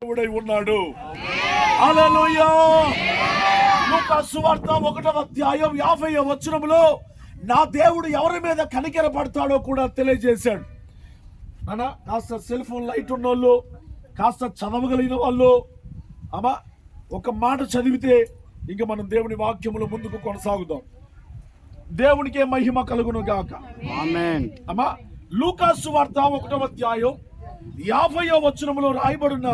దేవుడై ఉన్నాడు. హల్లెలూయా. లూకాసు సువార్త 1వ అధ్యాయం 50వ వచనములో నా దేవుడు ఎవరి మీద కనికర పడతాడో కూడా తెలియజేశాడు. అన్నా కాస్త సెల్ ఫోన్ లైట్ ఉన్నోళ్ళు, కాస్త చదవగలిగిన వాళ్ళు అమ్మా ఒక మాట చదివితే ఇంక మనం దేవుని వాక్యములో ముందుకు కొనసాగుదాం. దేవునికే మహిమ కలుగును గాక. ఆమేన్. అమ్మా లూకాసు సువార్త 1వ అధ్యాయం 50వ వచనములో రాయబడిన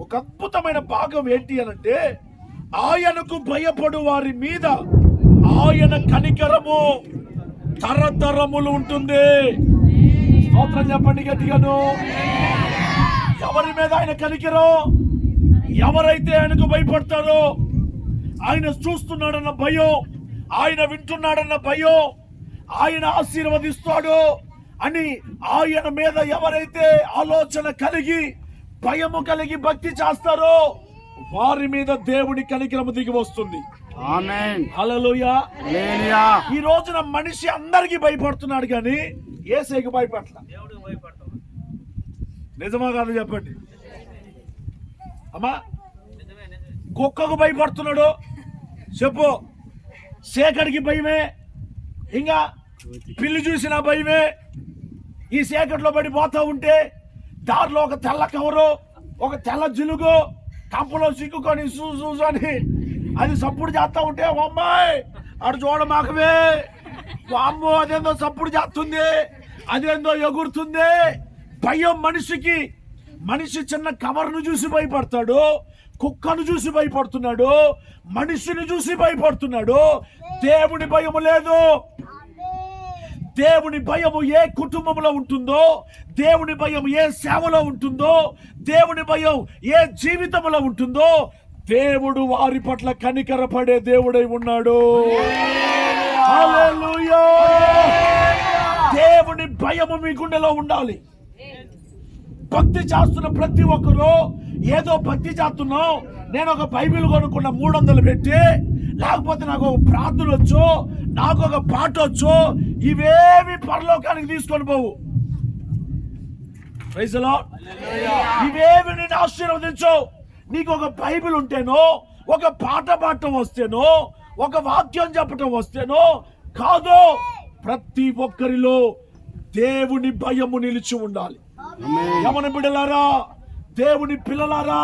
ఒక అద్భుతమైన భాగం ఏంటి అనంటే, ఆయనకు భయపడు వారి మీద ఆయన కనికరము తరతరములు ఉంటుంది. స్తోత్రం చెప్పండి గట్టిగాను. ఎవరి మీద ఆయన కనికరం? ఎవరైతే ఆయనకు భయపడతారో, ఆయన చూస్తున్నాడన్న భయం, ఆయన వింటున్నాడన్న భయం, ఆయన ఆశీర్వదిస్తాడు అని ఆయన మీద ఎవరైతే ఆలోచన కలిగి భయము కలిగి భక్తి చేస్తారో వారి మీద దేవుని కనికరము దిగి వస్తుంది. ఆమేన్. హల్లెలూయా. హల్లెలూయా. ఈ రోజున మనిషి అందరికి భయపడుతున్నాడు కానీ యేసుకి భయపడలా. నిజమా కాదు చెప్పండి అమ్మా? కుక్కకు భయపడుతున్నాడు చెప్పు, శేఖర్కి భయమే, ఇంకా పిల్లి చూసిన భయమే. ఈ చీకట్లో పడి పోతా ఉంటే దారిలో ఒక తెల్ల కవరు, ఒక తెల్ల జిలుగు కంపలో సిక్కుకొని చూసని అది సప్పుడు చేస్తా ఉంటే అమ్మాయి అటు చూడ మాకవే, అమ్మో అదేందో సప్పుడు చేస్తుంది, అదేందో ఎగురుతుంది. భయం మనిషికి. మనిషి చిన్న కవర్ను చూసి భయపడతాడు, కుక్కను చూసి భయపడుతున్నాడు, మనిషిని చూసి భయపడుతున్నాడు. దేవుని భయము లేదు. దేవుని భయము ఏ కుటుంబంలో ఉంటుందో, దేవుని భయం ఏ సేవలో ఉంటుందో, దేవుని భయం ఏ జీవితంలో ఉంటుందో, దేవుడు వారి పట్ల కనికరపడే దేవుడై ఉన్నాడు. హల్లెలూయా. దేవుని భయము మీ గుండెలో ఉండాలి. భక్తి చేస్తున్న ప్రతి ఒక్కరు ఏదో భక్తి చేస్తున్నాం, నేను ఒక బైబిల్ కొనుక్కున్న 300 పెట్టి, లేకపోతే నాకు ఒక ప్రార్థన వచ్చు, నాకు ఒక పాట వచ్చు, ఇవేమి పరలోకానికి తీసుకొని పోవు. Praise the Lord. ఇవేమి నేను ఆశీర్వదించు. నీకు ఒక బైబిల్ ఉంటేనో, ఒక పాట పాడటం వస్తేనో, ఒక వాక్యం చెప్పటం వస్తేనో కాదు. ప్రతి ఒక్కరిలో దేవుని భయము నిలిచి ఉండాలి. యమన బిడ్డలారా, దేవుని పిల్లలారా,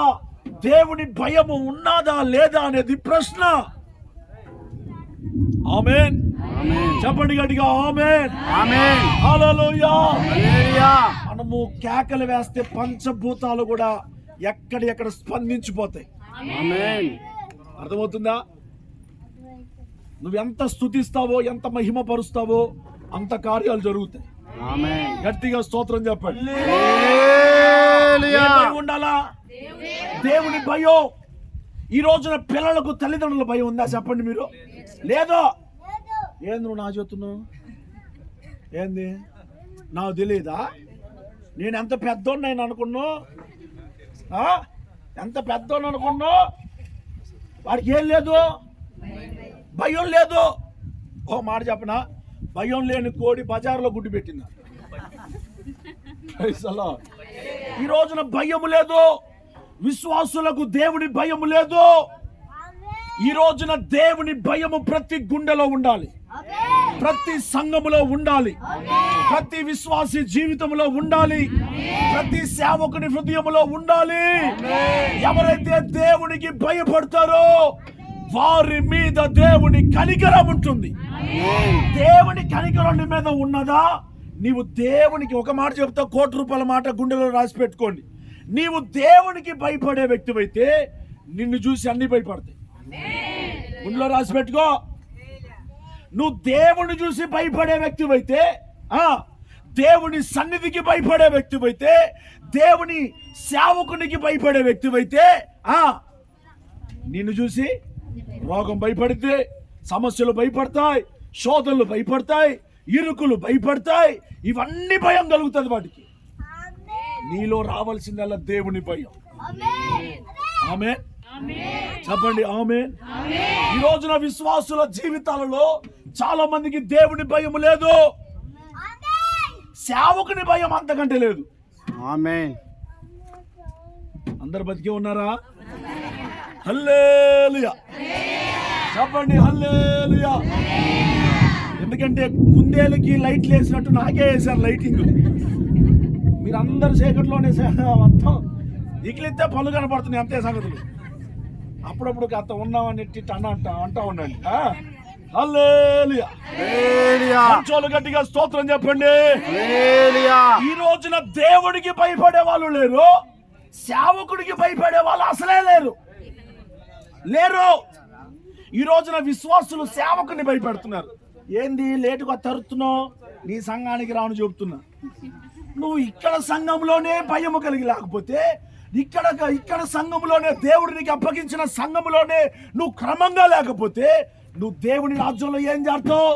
దేవుని భయము ఉన్నదా లేదా అనేది ప్రశ్న. ఆమేన్. చెప్పండి గట్టిగా ఆమేన్. ఆమేన్. హల్లెలూయా. హల్లెలూయా. మనము కేకలు వేస్తే పంచభూతాలు కూడా ఎక్కడెక్కడ స్పందించిపోతాయి. ఆమేన్. అర్థమవుతుందా? నువ్వెంత స్తుతిస్తావో, ఎంత మహిమ పరుస్తావో అంత కార్యాలు జరుగుతాయి. ఆమేన్. గట్టిగా స్తోత్రం చెప్పండి. హల్లెలూయా. ఉండాలా? దేవుని భయం. ఈ రోజున పిల్లలకు తల్లిదండ్రుల భయం ఉందా చెప్పండి మీరు? లేదో. ఏంది నువ్వు నా చెప్తున్నావు? ఏంది నాకు తెలియదా? నేను ఎంత పెద్దోడిని నేను అనుకున్నా, ఎంత పెద్దోడిని అనుకున్నా, వాడికి ఏం లేదు, భయం లేదు. ఓ మాట చెప్పనా, భయం లేని కోడి బజార్లో గుడ్డు పెట్టింది. ఈ రోజున భయం లేదు. విశ్వాసులకు దేవుని భయం లేదు. ఈ రోజున దేవుని భయము ప్రతి గుండెలో ఉండాలి, ప్రతి సంఘములో ఉండాలి, ప్రతి విశ్వాసి జీవితంలో ఉండాలి, ప్రతి సేవకుని హృదయంలో ఉండాలి. ఎవరైతే దేవునికి భయపడతారో వారి మీద దేవుని కనికరం ఉంటుంది. దేవుని కనికరం నీ మీద ఉన్నదా? నీవు దేవునికి ఒక మాట చెప్తా, ₹1,00,00,000 మాట గుండెలో రాసి పెట్టుకోండి. నీవు దేవునికి భయపడే వ్యక్తివైతే నిన్ను చూసి అన్ని భయపడతాయి. గుండెలో రాసి పెట్టుకో. నువ్వు దేవుని చూసి భయపడే వ్యక్తివైతే, దేవుని సన్నిధికి భయపడే వ్యక్తివైతే, దేవుని సేవకునికి భయపడే వ్యక్తివైతే నిన్ను చూసి రోగం భయపడితే, సమస్యలు భయపడతాయి, శోధనలు భయపడతాయి, ఇరుకులు భయపడతాయి. ఇవన్నీ భయం కలుగుతుంది వాటికి. నీలో రావాల్సిందల్లా దేవుని భయం. ఆమేన్. చెప్పండి ఆమేన్. ఈ రోజున విశ్వాసుల జీవితాలలో చాలా మందికి దేవుని భయం లేదు, సేవకుని భయం అంతకంటే లేదు. ఆమేన్. అందరు బతికే ఉన్నారా? హల్లెలూయా చెప్పండి, హల్లెలూయా. ఎందుకంటే కుందేలుకి లైట్లు వేసినట్టు నాకే వేశారు లైటింగ్. మీరు అందరు చీకట్లోనే మొత్తం ఇకిలిస్తే పళ్ళు కనపడుతున్నాయి, అంతే సంగతులు. అప్పుడప్పుడు అంత ఉన్నామని అంటా ఉండండి. హల్లెలూయా. మంచోళ్ళు గట్టిగా స్తోత్రం చెప్పండి. ఈ రోజున దేవుడికి భయపడే వాళ్ళు లేరు, సేవకుడికి భయపడే వాళ్ళు అసలే లేరు. ఈ రోజున విశ్వాసులు సేవకుని భయపెడుతున్నారు. ఏంది లేటుగా తరుతున్నావు, నీ సంఘానికి రాను చెబుతున్నా. నువ్వు ఇక్కడ సంఘంలోనే భయము కలిగి లేకపోతే, ఇక్కడ సంఘంలోనే దేవుడు నీకు అప్పగించిన సంఘంలోనే నువ్వు క్రమంగా లేకపోతే, నువ్వు దేవుని రాజ్యంలో ఏం చేస్తావు?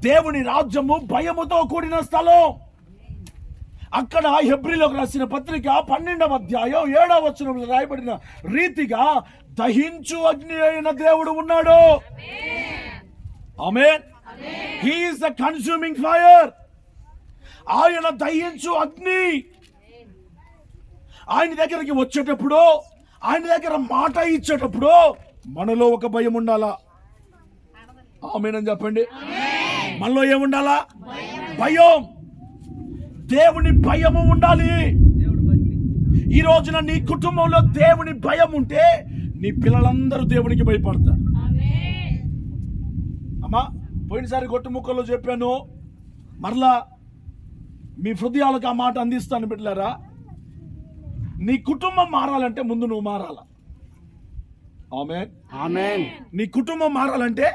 దేవుని రాజ్యము భయముతో కూడిన స్థలం. అక్కడ హెబ్రీలోకి రాసిన పత్రిక 12వ అధ్యాయం 7వ వచనంలో రాయబడిన రీతిగా దహించు అగ్ని అయిన దేవుడు ఉన్నాడు. Amen. He is the consuming fire. ఆయన దహించు అగ్ని. ఆయన దగ్గరికి వచ్చేటప్పుడు, ఆయన దగ్గర మాట ఇచ్చేటప్పుడు మనలో ఒక భయం ఉండాలా? ఆమేన్ అని చెప్పండి. మనలో ఏముండాలా? భయం. దేవుని భయము ఉండాలి. ఈ రోజున నీ కుటుంబంలో దేవుని భయం ఉంటే నీ పిల్లలందరూ దేవునికి భయపడతారు. అమ్మా, పోయినసారి గొట్టు ముక్కల్లో చెప్పాను, మరలా మీ హృదయాలకు ఆ మాట అందిస్తాను బిడ్డలారా. నీ కుటుంబం మారాలంటే ముందు నువ్వు మారాల. ఆమేన్. ఆమేన్. నీ కుటుంబం మారాలంటే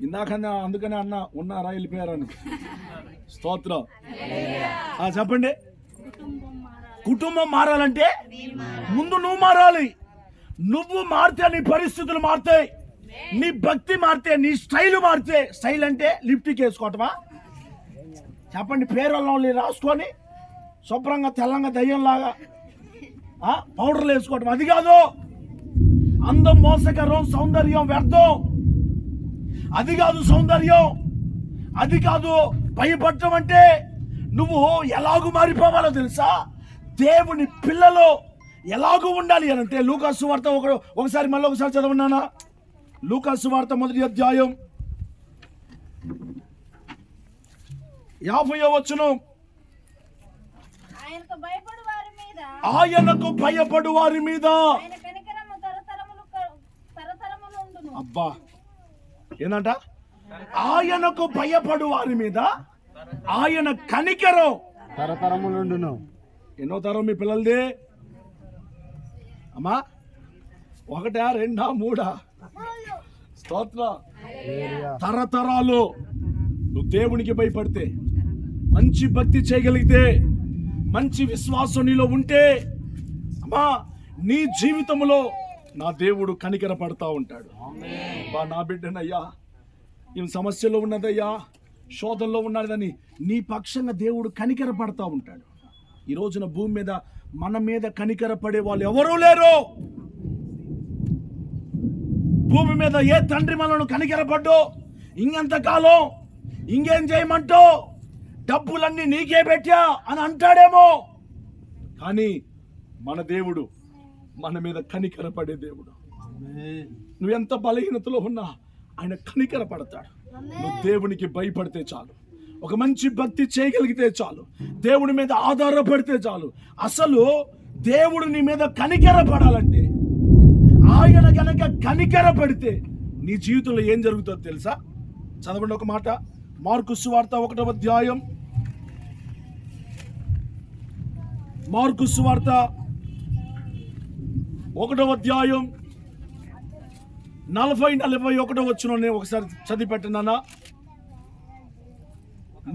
ఇందాకన్నా అందుకనే అన్న ఉన్నారా వెళ్ళిపోయారని. స్తోత్రం. చెప్పండి. కుటుంబం మారాలంటే ముందు నువ్వు మారాలి. నువ్వు మారితే నీ పరిస్థితులు మారుతాయి, నీ భక్తి మారితే, నీ స్టైల్ మారితే. స్టైల్ అంటే లిప్టిక్ వేసుకోవటమా? చెప్పండి. పేర్లు రాసుకొని శుభ్రంగా తెల్లంగా దయ్యంలాగా పౌడర్లు వేసుకోవటం అది కాదు. అందం మోసకరం, సౌందర్యం వ్యర్థం. అది కాదు సౌందర్యం, అది కాదు భయపడటం. అంటే నువ్వు ఎలాగూ మారిపోవాలో తెలుసా? దేవుని పిల్లలు ఎలాగూ ఉండాలి అని అంటే లూకాసు సువార్త ఒకసారి మళ్ళీ ఒకసారి చదవన్నానా? లూకాసు సువార్త 1వ అధ్యాయం 50వ వచనం. ఆయనకు భయపడు వారి మీద అబ్బా ఏందంట? ఆయనకు భయపడు వారి మీద ఆయన కనికరం తరతరములుండును. ఎన్నో తరం మీ పిల్లలది? అమ్మా, 1, 2, 3 స్తోత్రం. తరతరాలు నువ్వు దేవునికి భయపడితే, మంచి భక్తి చేయగలిగితే, మంచి విశ్వాసం నీలో ఉంటే, అమ్మా నీ జీవితంలో నా దేవుడు కనికర పడతా ఉంటాడు. నా బిడ్డనయ్యా ఈ సమస్యలో ఉన్నదయ్యా, శోధనలో ఉన్నదని నీ పక్షంగా దేవుడు కనికర పడతా ఉంటాడు. ఈ రోజున భూమి మీద మన మీద కనికర పడే వాళ్ళు ఎవరూ లేరు. భూమి మీద ఏ తండ్రి మనను కనికరపడ్డో, ఇంకెంతకాలం ఇంకేం చేయమంటో, డబ్బులన్నీ నీకే పెట్టా అని అంటాడేమో. కానీ మన దేవుడు మన మీద కనికరపడే దేవుడు. నువ్వెంత బలహీనతలో ఉన్నా ఆయన కనికర పడతాడు. నువ్వు దేవునికి భయపడితే చాలు, ఒక మంచి భక్తి చేయగలిగితే చాలు, దేవుడి మీద ఆధారపడితే చాలు. అసలు దేవుడు నీ మీద కనికర పడాలంటే, ఆయన గనక కనికర పడితే నీ జీవితంలో ఏం జరుగుతుందో తెలుసా? చదవండి ఒక మాట. మార్కు సువార్త 1వ అధ్యాయం, మార్కు సువార్త 1వ అధ్యాయం 40-41 వచనం ఒకసారి చదివి పెట్టినానా?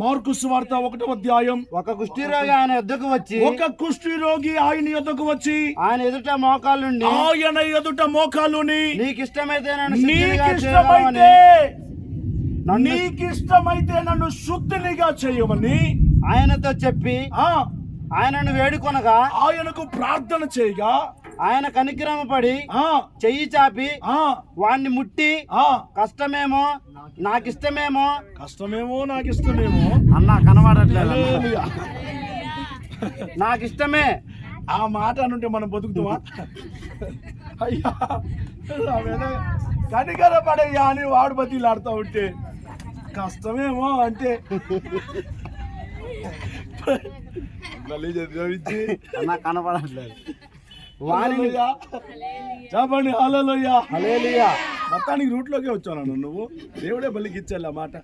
మార్కు సువార్త 1వ అధ్యాయం. ఒక కుష్ఠరోగి ఆయన యొద్దకు వచ్చి, ఒక కుష్ఠరోగి ఆయన యొద్దకు వచ్చి ఆయన ఎదుట మోకాలుండి, ఆయన ఎదుట మోకాలుని, నీకిష్టమైతే నన్ను శుద్ధినిగా చేయమని ఆయనతో చెప్పి ఆయనను వేడుకొనగా, ఆయనకు ప్రార్థన చేయగా, ఆయన కనికరము పడి చెయ్యి చాపి వాణ్ణి ముట్టి, కష్టమేమో నాకిష్టమేమో కష్టమేమో నాకిష్టమేమో అన్నా కనబడట్లేదు. నాకు ఇష్టమే. ఆ మాట అనుంటే మనం బతుకుతామా? అయ్యా కనికర పడయ్యా అని వాడు బతిలాడుతూ ఉంటే కష్టమేమో అంటే మళ్ళీ చదివించి నాకు కనపడట్లేదు. చెప్పండి హల్లెలూయా. హల్లెలూయా. మొత్తానికి రూట్లోకే వచ్చాను నువ్వు. దేవుడే బలికి ఇచ్చాలి ఆ మాట.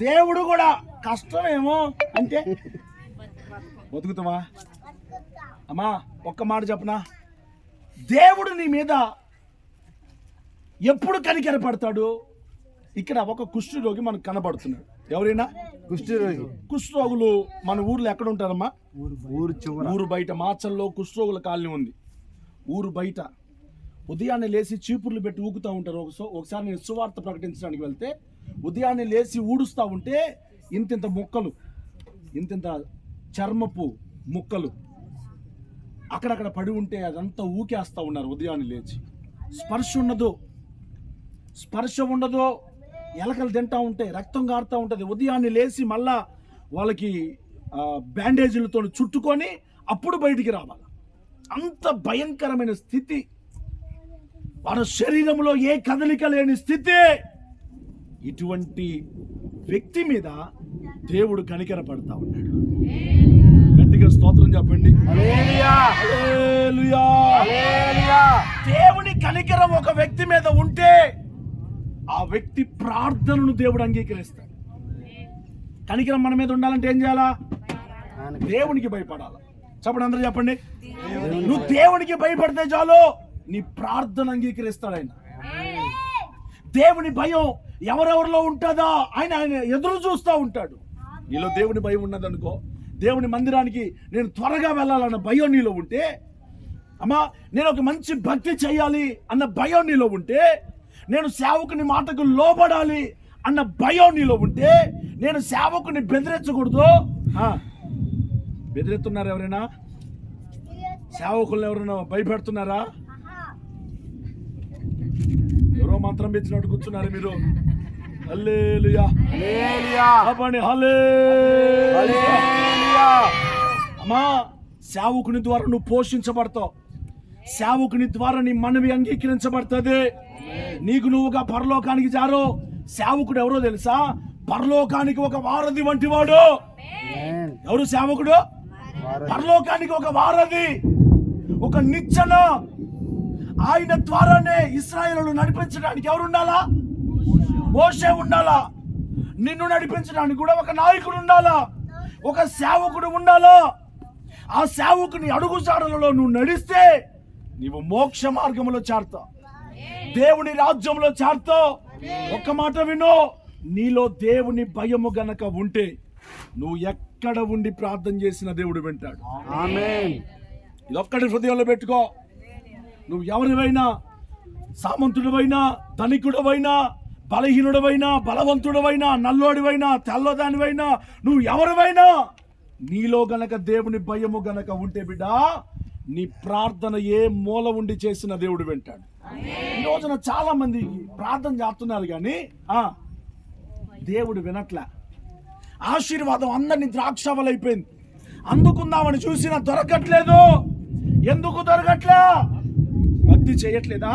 దేవుడు కూడా కష్టమేమో అంటే బతుకుతామా? అమ్మా ఒక్క మాట చెప్పనా, దేవుడు నీ మీద ఎప్పుడు కనికర పడతాడు? ఇక్కడ ఒక కుష్ఠరోగి మనకు కనబడుతున్నాడు. ఎవరైనా కుష్ఠరోగులు మన ఊర్లో ఎక్కడ ఉంటారమ్మా? ఊరు బయట మాచల్లో కుష్ఠరోగుల కాలనీ ఉంది. ఊరు బయట ఉదయాన్నే లేచి చీపుర్లు పెట్టి ఊగుతూ ఉంటారు. ఒకసారి నేను సువార్త ప్రకటించడానికి వెళ్తే ఉదయాన్నే లేచి ఊడుస్తూ ఉంటే ఇంతింత ముక్కలు, ఇంతింత చర్మపు ముక్కలు అక్కడక్కడ పడి ఉంటే అదంతా ఊకేస్తూ ఉన్నారు. ఉదయాన్నే లేచి స్పర్శ ఉండదు, ఎలకలు తింటూ ఉంటాయి, రక్తం కారుతూ ఉంటుంది. ఉదయాన్నే లేచి మళ్ళా వాళ్ళకి బ్యాండేజీలతో చుట్టుకొని అప్పుడు బయటికి రావాలి. అంత భయంకరమైన స్థితి, వాళ్ళ శరీరంలో ఏ కదలిక లేని స్థితి. ఇటువంటి వ్యక్తి మీద దేవుడు కనికర పడతా ఉన్నాడు. గట్టిగా స్తోత్రం చెప్పండి. హల్లెలూయా. హల్లెలూయా. హల్లెలూయా. దేవుని కనికరం ఒక వ్యక్తి మీద ఉంటే ఆ వ్యక్తి ప్రార్థనను దేవుడు అంగీకరిస్తాడు. కనికరం మన మీద ఉండాలంటే ఏం చేయాలా? దేవునికి భయపడాలి. చెప్పండి, అందరూ చెప్పండి. నువ్వు దేవునికి భయపడితే చాలు, నీ ప్రార్థన అంగీకరిస్తాడు ఆయన. దేవుని భయం ఎవరెవరిలో ఉంటుందా ఆయన ఎదురు చూస్తూ ఉంటాడు. నీలో దేవుని భయం ఉన్నదనుకో, దేవుని మందిరానికి నేను త్వరగా వెళ్ళాలన్న భయం నీలో ఉంటే, అమ్మా నేను ఒక మంచి భక్తి చేయాలి అన్న భయం నీలో ఉంటే, నేను సేవకుని మాటకు లోబడాలి అన్న భయం నీలో ఉంటే, నేను సేవకుని బెదిరించకూడదు. బెదిరిస్తున్నారు ఎవరైనా? సేవకులను ఎవరైనా భయపెడుతున్నారా? ఎవరో మంత్రం పెంచినట్టు కూర్చున్నారు మీరు. హల్లెలూయా. హల్లెలూయా. చెప్పండి హల్లెలూయా. హల్లెలూయా. అమ్మా సేవకుని ద్వారా నువ్వు పోషించబడతావు. సేవకుని ద్వారా నీ మనవి అంగీకరించబడుతుంది. నీకు నువ్వుగా పరలోకానికి జారో. సేవకుడు ఎవరో తెలుసా? పరలోకానికి ఒక వారధి వంటి వాడు. ఎవరు సేవకుడు? పరలోకానికి ఒక వారధి, ఒక నిచ్చెన. ఆయన ద్వారానే ఇశ్రాయేలును నడిపించడానికి ఎవరు ఉండాలా? మోషే ఉండాలా. నిన్ను నడిపించడానికి కూడా ఒక నాయకుడు ఉండాలా, ఒక సేవకుడు ఉండాలా. ఆ సేవకుని అడుగుజాడలలో నువ్వు నడిస్తే నీవు మోక్ష మార్గంలో చేరతావు, దేవుని రాజ్యంలో చేరతావు. ఒక్క మాట వినో, నీలో దేవుని భయము గనక ఉంటే నువ్వు ఎక్కడ ఉండి ప్రార్థన చేసిన దేవుడు వింటాడు. ఆమేన్. ఇదొక్కటి హృదయంలో పెట్టుకో. నువ్వు ఎవరివైనా, సామంతుడివైనా, ధనికుడివైనా, బలహీనుడివైనా, బలవంతుడివైనా, నల్లోడివైనా, తెల్లదానివైనా, నువ్వు ఎవరివైనా, నీలో గనక దేవుని భయము గనక ఉంటే బిడ్డ, నీ ప్రార్థన ఏ మూల ఉండి చేసిన దేవుడు వింటాడు. ఈ రోజున చాలా మంది ప్రార్థన చేస్తున్నారు కానీ దేవుడు వినట్లే. ఆశీర్వాదం అందరినీ ద్రాక్షవలైపోయింది. అందుకుందామని చూసినా దొరకట్లేదు. ఎందుకు దొరకట్లే? భక్తి చేయట్లేదా?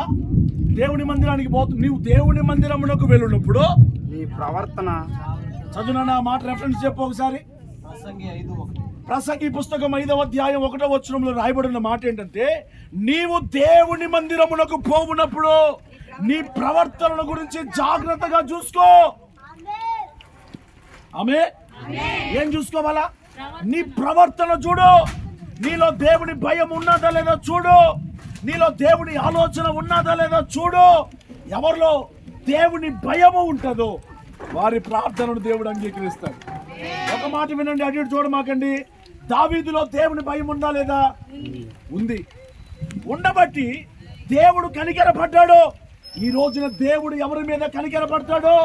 దేవుని మందిరానికి నీవు దేవుని మందిరమునకు వెళ్ళినప్పుడు నీ ప్రవర్తన చదువునా మాట రెఫరెన్స్ చెప్పు ఒకసారి. ప్రసంగి పుస్తకం 5వ అధ్యాయం 1వ వచనంలో రాయబడిన మాట ఏంటంటే, నీవు దేవుని మందిరమునకు పోవునప్పుడు నీ ప్రవర్తన గురించి జాగ్రత్తగా చూసుకో. ఆమె ఏం చూసుకోవాలా? నీ ప్రవర్తన చూడు. నీలో దేవుని భయం ఉన్నదా లేదా చూడు. నీలో దేవుని ఆలోచన ఉన్నదా లేదా చూడు. ఎవరిలో దేవుని భయము ఉంటుందో వారి ప్రార్థనను దేవుడు అంగీకరిస్తాడు. ఒక మాట వినండి, అటు ఇటు చూడమాకండి. దావీదులో దేవుని భయం ఉందా లేదా? ఉంది. ఉండబట్టి దేవుడు కనికరపడ్డాడు. ఈ రోజున దేవుడు ఎవరి మీద కనికరపడతాడో,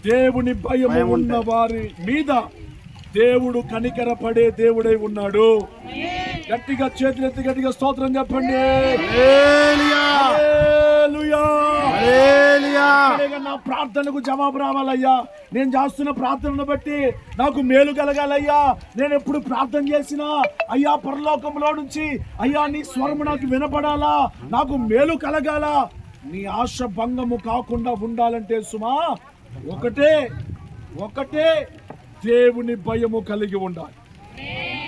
దేవుని భయము ఉన్న వారి మీద దేవుడు కనికరపడే దేవుడై ఉన్నాడు. గట్టిగా చేతులెత్తి గట్టిగా స్తోత్రం చెప్పండి. నా ప్రార్థనకు జవాబు రావాలయ్యా. నేను చేస్తున్న ప్రార్థనను బట్టి నాకు మేలు కలగాలయ్యా. నేను ఎప్పుడు ప్రార్థన చేసినా అయ్యా పరలోకంలో నుంచి అయ్యా నీ స్వరము నాకు వినపడాలా, నాకు మేలు కలగాల. నీ ఆశ భంగము కాకుండా ఉండాలంటే సుమా ఒకటే దేవుని భయము కలిగి ఉండాలి.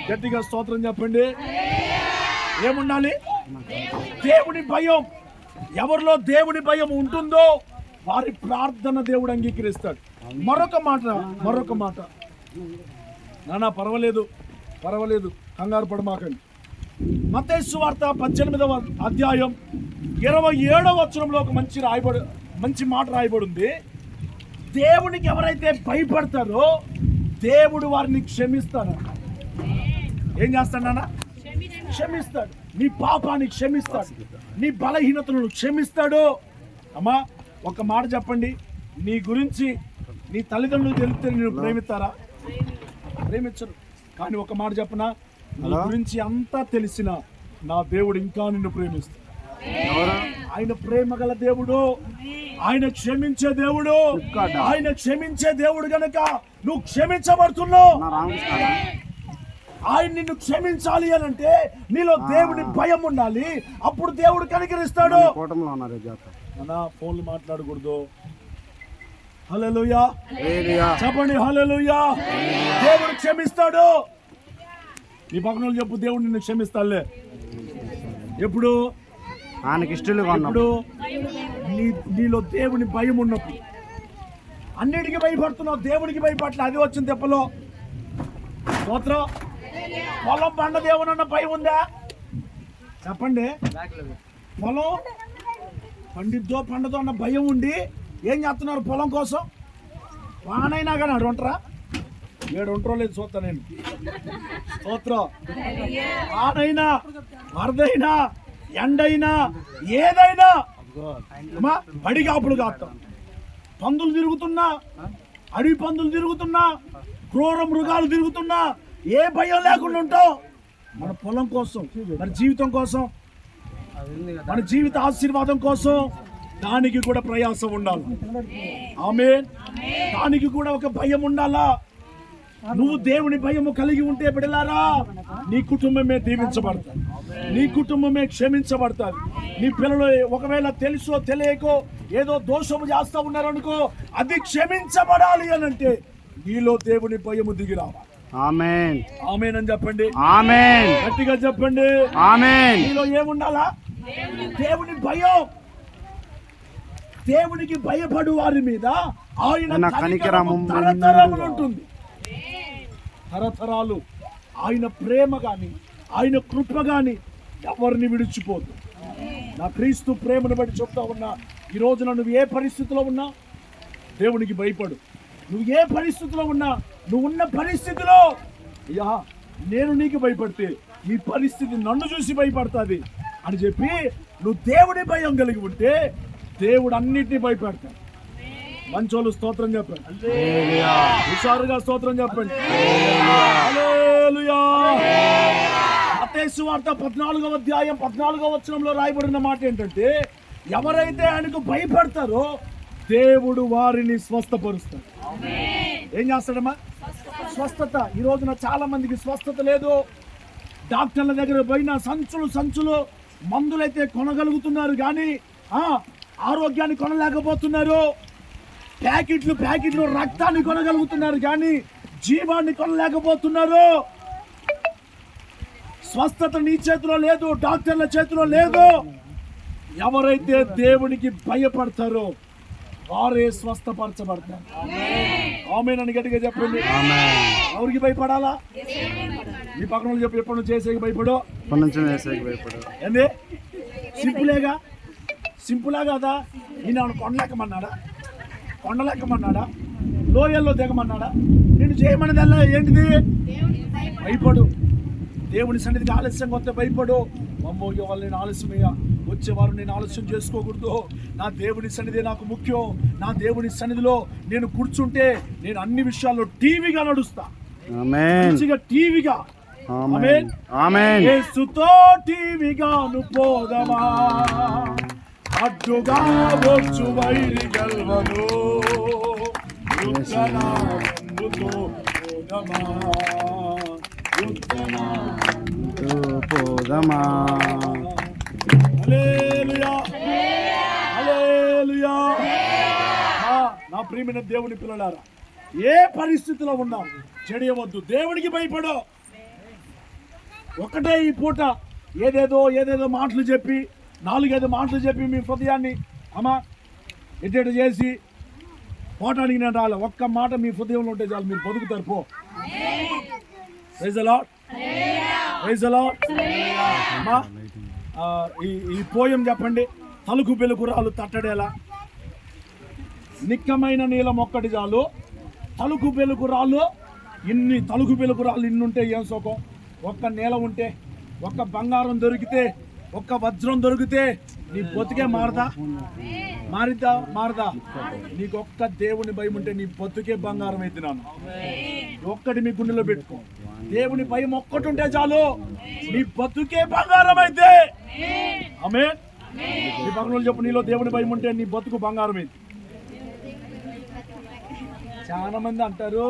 గట్టిగా స్తోత్రం చెప్పండి. ఏముండాలి? దేవుని భయం. ఎవరిలో దేవుని భయం ఉంటుందో వారి ప్రార్థన దేవుడు అంగీకరిస్తాడు. మరొక మాట నానా పర్వాలేదు కంగారు పడమాకండి. మత్తయి సువార్త 18వ అధ్యాయం 27వ వచనంలో ఒక మంచి మాట రాయబడి ఉంది. దేవునికి ఎవరైతే భయపడతారో దేవుడు వారిని క్షమిస్తాడు. ఏం చేస్తాడు నాన్న? క్షమిస్తాడు. నీ పాపాన్ని క్షమిస్తాడు, నీ బలహీనతలను క్షమిస్తాడు. అమ్మా ఒక మాట చెప్పండి, నీ గురించి నీ తల్లిదండ్రులు తెలిస్తే నేను ప్రేమిస్తారా? ప్రేమించరు. కానీ ఒక మాట చెప్పనా, నీ గురించి అంతా తెలిసిన నా దేవుడు ఇంకా నిన్ను ప్రేమిస్తాడు. ఆయన ప్రేమ గల దేవుడు, ఆయన క్షమించే దేవుడు. ఆయన క్షమించే దేవుడు గనక నువ్వు క్షమించబడుతున్నావు. ఆయన నిన్ను క్షమించాలి అని అంటే నీలో దేవుని భయం ఉండాలి. అప్పుడు దేవుడు కనికరిస్తాడు. ఫోన్లు మాట్లాడకూడదు. హల్లెలూయా చెప్పండి. హల్లెలూయా. దేవుడు క్షమిస్తాడు. నీ పక్కన చెప్పు, దేవుడు నిన్ను క్షమిస్తాడులే. ఎప్పుడు? ఆయనకి ఇష్టలు. ఇప్పుడు నీలో దేవుని భయం ఉన్నప్పుడు. అన్నిటికీ భయపడుతున్నావు, దేవునికి భయపడలే. అది వచ్చిన తెప్పలో స్తోత్రం. పొలం పండ దేవునన్న భయం ఉందా? చెప్పండి. పొలం పండిద్దో పండదో అన్న భయం ఉండి ఏం చేస్తున్నారు పొలం కోసం? వానైనా కానీ అడు ఉంటారా? 7 ఒంటరో లేదు చూస్తా నేను. స్తోత్రం. వానైనా వరదైనా ఎండైనా ఏదైనా పడిగాపులు కాస్తాం. పందులు తిరుగుతున్నా, అడవి పందులు తిరుగుతున్నా, క్రూర మృగాలు తిరుగుతున్నా ఏ భయం లేకుండా ఉంటాం. మన పొలం కోసం, మన జీవితం కోసం, మన జీవిత ఆశీర్వాదం కోసం దానికి కూడా ప్రయాసం ఉండాలి. ఆమేన్. దానికి కూడా ఒక భయం ఉండాలా. నువ్వు దేవుని భయము కలిగి ఉంటే బిడ్డలారా నీ కుటుంబమే దీవించబడతాది, నీ కుటుంబమే క్షమించబడతాది. నీ పిల్లలు ఒకవేళ తెలుసో తెలియకో ఏదో దోషము చేస్తా ఉన్నారనుకో, అది క్షమించబడాలి అని అంటే నీలో దేవుని భయము దిగి రావాలి. ఆమేన్. ఆమేన్ అని చెప్పండి. ఆమేన్. గట్టిగా చెప్పండి. ఆమేన్. నీలో ఏముండాలా? దేవుని భయం. దేవునికి భయపడు వారి మీద ఆయన కనికరము తరతరములు ఉంటుంది. తరతరాలు ఆయన ప్రేమ గాని ఆయన కృప గాని ఎవరిని విడిచిపోదు. నా క్రీస్తు ప్రేమను బట్టి చెప్తా ఉన్నా, ఈ రోజున నువ్వు ఏ పరిస్థితిలో ఉన్నా దేవునికి భయపడు. నువ్వు ఏ పరిస్థితిలో ఉన్నా, నువ్వు ఉన్న పరిస్థితిలో అయ్యా నేను నీకు భయపడితే నీ పరిస్థితి నన్ను చూసి భయపడుతుంది అని చెప్పి నువ్వు దేవుడి భయం కలిగి ఉంటే దేవుడు అన్నిటినీ భయపెడతాడు. మంచోళ్ళు స్తోత్రం చెప్పండి. హుషారుగా స్తోత్రం చెప్పండి. హల్లెలూయా. మత్తయి సువార్త 14వ అధ్యాయం 14వ వచనంలో రాయబడిన మాట ఏంటంటే, ఎవరైతే ఆయనకు భయపడతారో దేవుడు వారిని స్వస్థపరుస్తాడు. ఏం చేస్తాడమ్మా? స్వస్థత. ఈ రోజున చాలా మందికి స్వస్థత లేదు. డాక్టర్ల దగ్గర పోయిన సంచులు మందులైతే కొనగలుగుతున్నారు కానీ ఆరోగ్యాన్ని కొనలేకపోతున్నారు. ప్యాకెట్లు రక్తాన్ని కొనగలుగుతున్నారు కానీ జీవాన్ని కొనలేకపోతున్నారు. స్వస్థత నీ చేతిలో లేదు, డాక్టర్ల చేతిలో లేదు. ఎవరైతే దేవునికి భయపడతారో వారే స్వస్థపరచబడతారు. ఆమేన్ అని గట్టిగా చెప్పండి. ఎవరికి భయపడాలా? ఈ పక్కన చెప్పి ఎప్పుడు నువ్వు చేసేకి భయపడు. ఏంది? సింపులే కదా. నేను కొండలెక్కమన్నాడా? లోయల్లో దిగమన్నాడా? నేను చేయమన్నదల్లా ఏంటిది? భయపడు. దేవుని సన్నిధికి ఆలస్యంగా వస్తే భయపడు. అమ్మో వాళ్ళు నేను ఆలస్యమయ్యా, వచ్చేవారు నేను ఆలస్యం చేసుకోకూడదు. నా దేవుని సన్నిధి నాకు ముఖ్యం. నా దేవుని సన్నిధిలో నేను కూర్చుంటే నేను అన్ని విషయాల్లో టీవీగా నడుస్తా. టీవీగా యేసుతో టీవీగాను పోదమా, అడ్డుగా వచ్చు వైరి గల్వను. యుద్ధనాదంబుతో పోదమా, యుద్ధనాదంబుతో పోదమా. హల్లెలూయా, హల్లెలూయా. నా ప్రియమైన దేవుని పిల్లలారా, ఏ పరిస్థితిలో ఉన్నాం చెడియవద్దు, దేవునికి భయపడు. ఒకటే ఈ పూట ఏదేదో మాటలు చెప్పి 4-5 మాటలు చెప్పి మీ హృదయాన్ని అమ్మా ఎట్టేట చేసి పోటానికి నేను రాలే. ఒక్క మాట మీ హృదయంలో ఉంటే చాలు, మీరు బతుకుతారు. పో. Praise the Lord, praise the Lord. అమ్మా ఈ పోయం చెప్పండి. తలుకు బెలుకురాలు తట్టడేలా, నిక్కమైన నీలం ఒక్కటి చాలు, తలుకు బెలుకురాలు ఇన్ని, తలుకు బెలుకురాలు ఇన్ని ఉంటే ఏం సుఖం. ఒక్క నేల ఉంటే, ఒక్క బంగారం దొరికితే, ఒక్క వజ్రం దొరికితే నీ బతుకే మారదా? నీకు ఒక్క దేవుని భయం ఉంటే నీ బతుకే బంగారం అయితే. నాన్న ఒక్కటి మీ గుండెలో పెట్టుకో, దేవుని భయం ఒక్కటి ఉంటే చాలు, నీ బతుకే బంగారం అయితే. ఆమేన్. ఈ పక్కన చెప్పు, నీలో దేవుని భయం ఉంటే నీ బతుకు బంగారం అయితే. చాలా మంది అంటారు,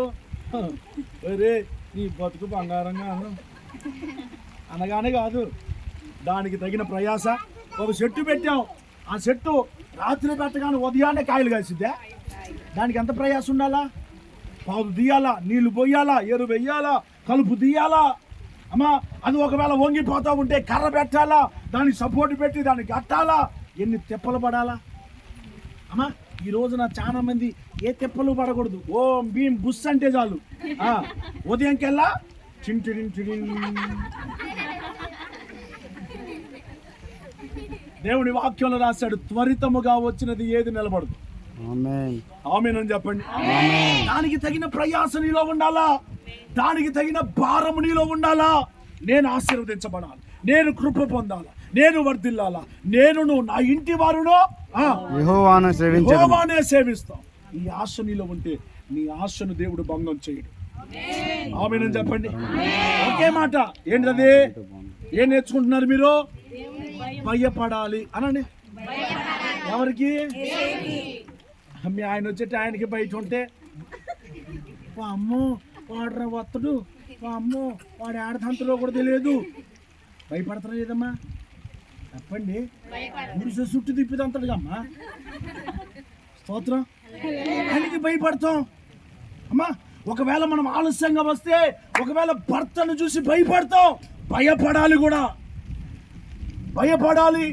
అరే నీ బతుకు బంగారంగా అనగానే కాదు, దానికి తగిన ప్రయాస. ఒక చెట్టు పెట్టాం, ఆ చెట్టు రాత్రి పెట్టగానే ఉదయాన్నే కాయలు కాసిద్దా? దానికి ఎంత ప్రయాస ఉండాలా? పాదు తీయాలా, నీళ్లు పోయాలా, ఎరువు వెయ్యాలా, కలుపు తీయాలా. అమ్మా అది ఒకవేళ వంగిపోతా ఉంటే కర్ర పెట్టాలా, దానికి సపోర్ట్ పెట్టి దానికి కట్టాలా, ఎన్ని తెప్పలు పడాలా. అమ్మా ఈ రోజున చాలా మంది ఏ తెప్పలు పడకూడదు, ఓం భీం బుస్ అంటే చాలు, ఉదయంకెల్లా చింటిడి. దేవుని వాక్యంలో రాశాడు, త్వరితముగా వచ్చినది ఏది నిలబడదు. ఆమేన్ అని చెప్పండి. దానికి తగిన ప్రయాస నీలో ఉండాలా, దానికి తగిన భారము నీలో ఉండాలా. నేను ఆశీర్వదించబడాలి, నేను కృప పొందాలా, నేను వర్ధిల్లాలా, నేను నా ఇంటి వారును యెహోవానే సేవిస్తాం. ఈ ఆశ నీలో ఉంటే నీ ఆశను దేవుడు భంగం చేయడు. ఆమేన్ అని చెప్పండి. ఒకే మాట ఏంటది? ఏం నేర్చుకుంటున్నారు మీరు? భయపడాలి అనండి. ఎవరికి? మీ ఆయన వచ్చేటి ఆయనకి బయట ఉంటే, అమ్మో వాడు వత్తడు, అమ్మో వాడు ఆడతంతలో కూడా తెలియదు, భయపడతారా లేదమ్మా? చెప్పండి. గుడిసె చుట్టూ తిప్పిదంతడుగా అమ్మా, స్తోత్రం. ఆయనకి భయపడతాం. అమ్మా ఒకవేళ మనం ఆలస్యంగా వస్తే, ఒకవేళ భర్తను చూసి భయపడతాం. భయపడాలి కూడా, భయపడాలి.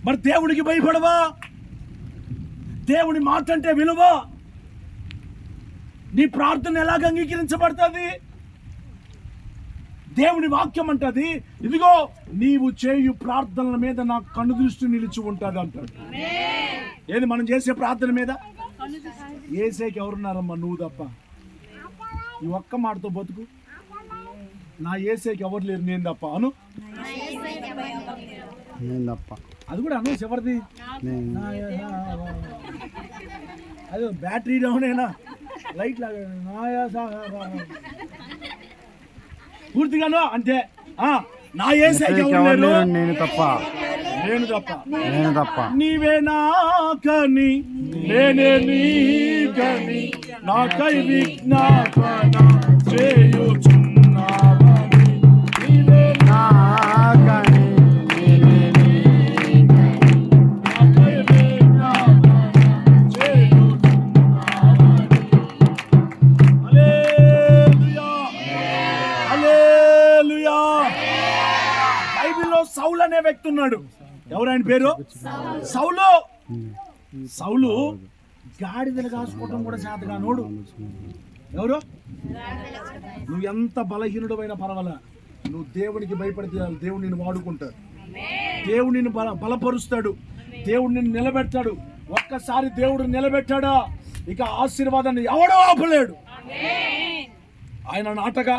మరి దేవుడికి భయపడవా? దేవుని మాట అంటే విలువ. నీ ప్రార్థన ఎలాగ అంగీకరించబడుతుంది? దేవుని వాక్యం అంటది, ఇదిగో నీవు చేయు ప్రార్థనల మీద నా కన్ను దృష్టి నిలిచి ఉంటుంది అంటాడు. ఏది మనం చేసే ప్రార్థన మీద? ఏసేకి ఎవరున్నారమ్మా? నువ్వు తప్ప. ఈ ఒక్క మాటతో బతుకు. నా ఏసేకి ఎవరు లేరు, నేను తప్ప అను. అది కూడా అను. ఎవరిది? అదే బ్యాటరీ డౌన్ అయినా లైట్ లాగా పూర్తిగాను అంటే నా ఏసేకి ఎవరు లేరు, నేను తప్ప. నీవే నాకని నేనే నీకని నాకై విజ్ఞాపన చేయుచున్నావని. నీవే నాకని నేనే నీకని నాకై విజ్ఞాపన చేయుచున్నావని. హల్లెలూయా, హల్లెలూయా. బైబిల్లో సౌలు అనే వ్యక్తి ఉన్నాడు. ఎవరు ఆయన పేరు? సౌలు గాడిదలు కాసుకోవటం కూడా చేతగానోడు. ఎవరు? నువ్వు ఎంత బలహీనుడైనా పర్వాలా, నువ్వు దేవునికి భయపడితే దేవుడు నిన్ను వాడుకుంటాడు, దేవుడు నిన్ను బలపరుస్తాడు, దేవుడు నిన్ను నిలబెడతాడు. ఒక్కసారి దేవుడు నిలబెట్టాడా ఇక ఆశీర్వాదాన్ని ఎవడో ఆపలేడు. ఆయన నాటగా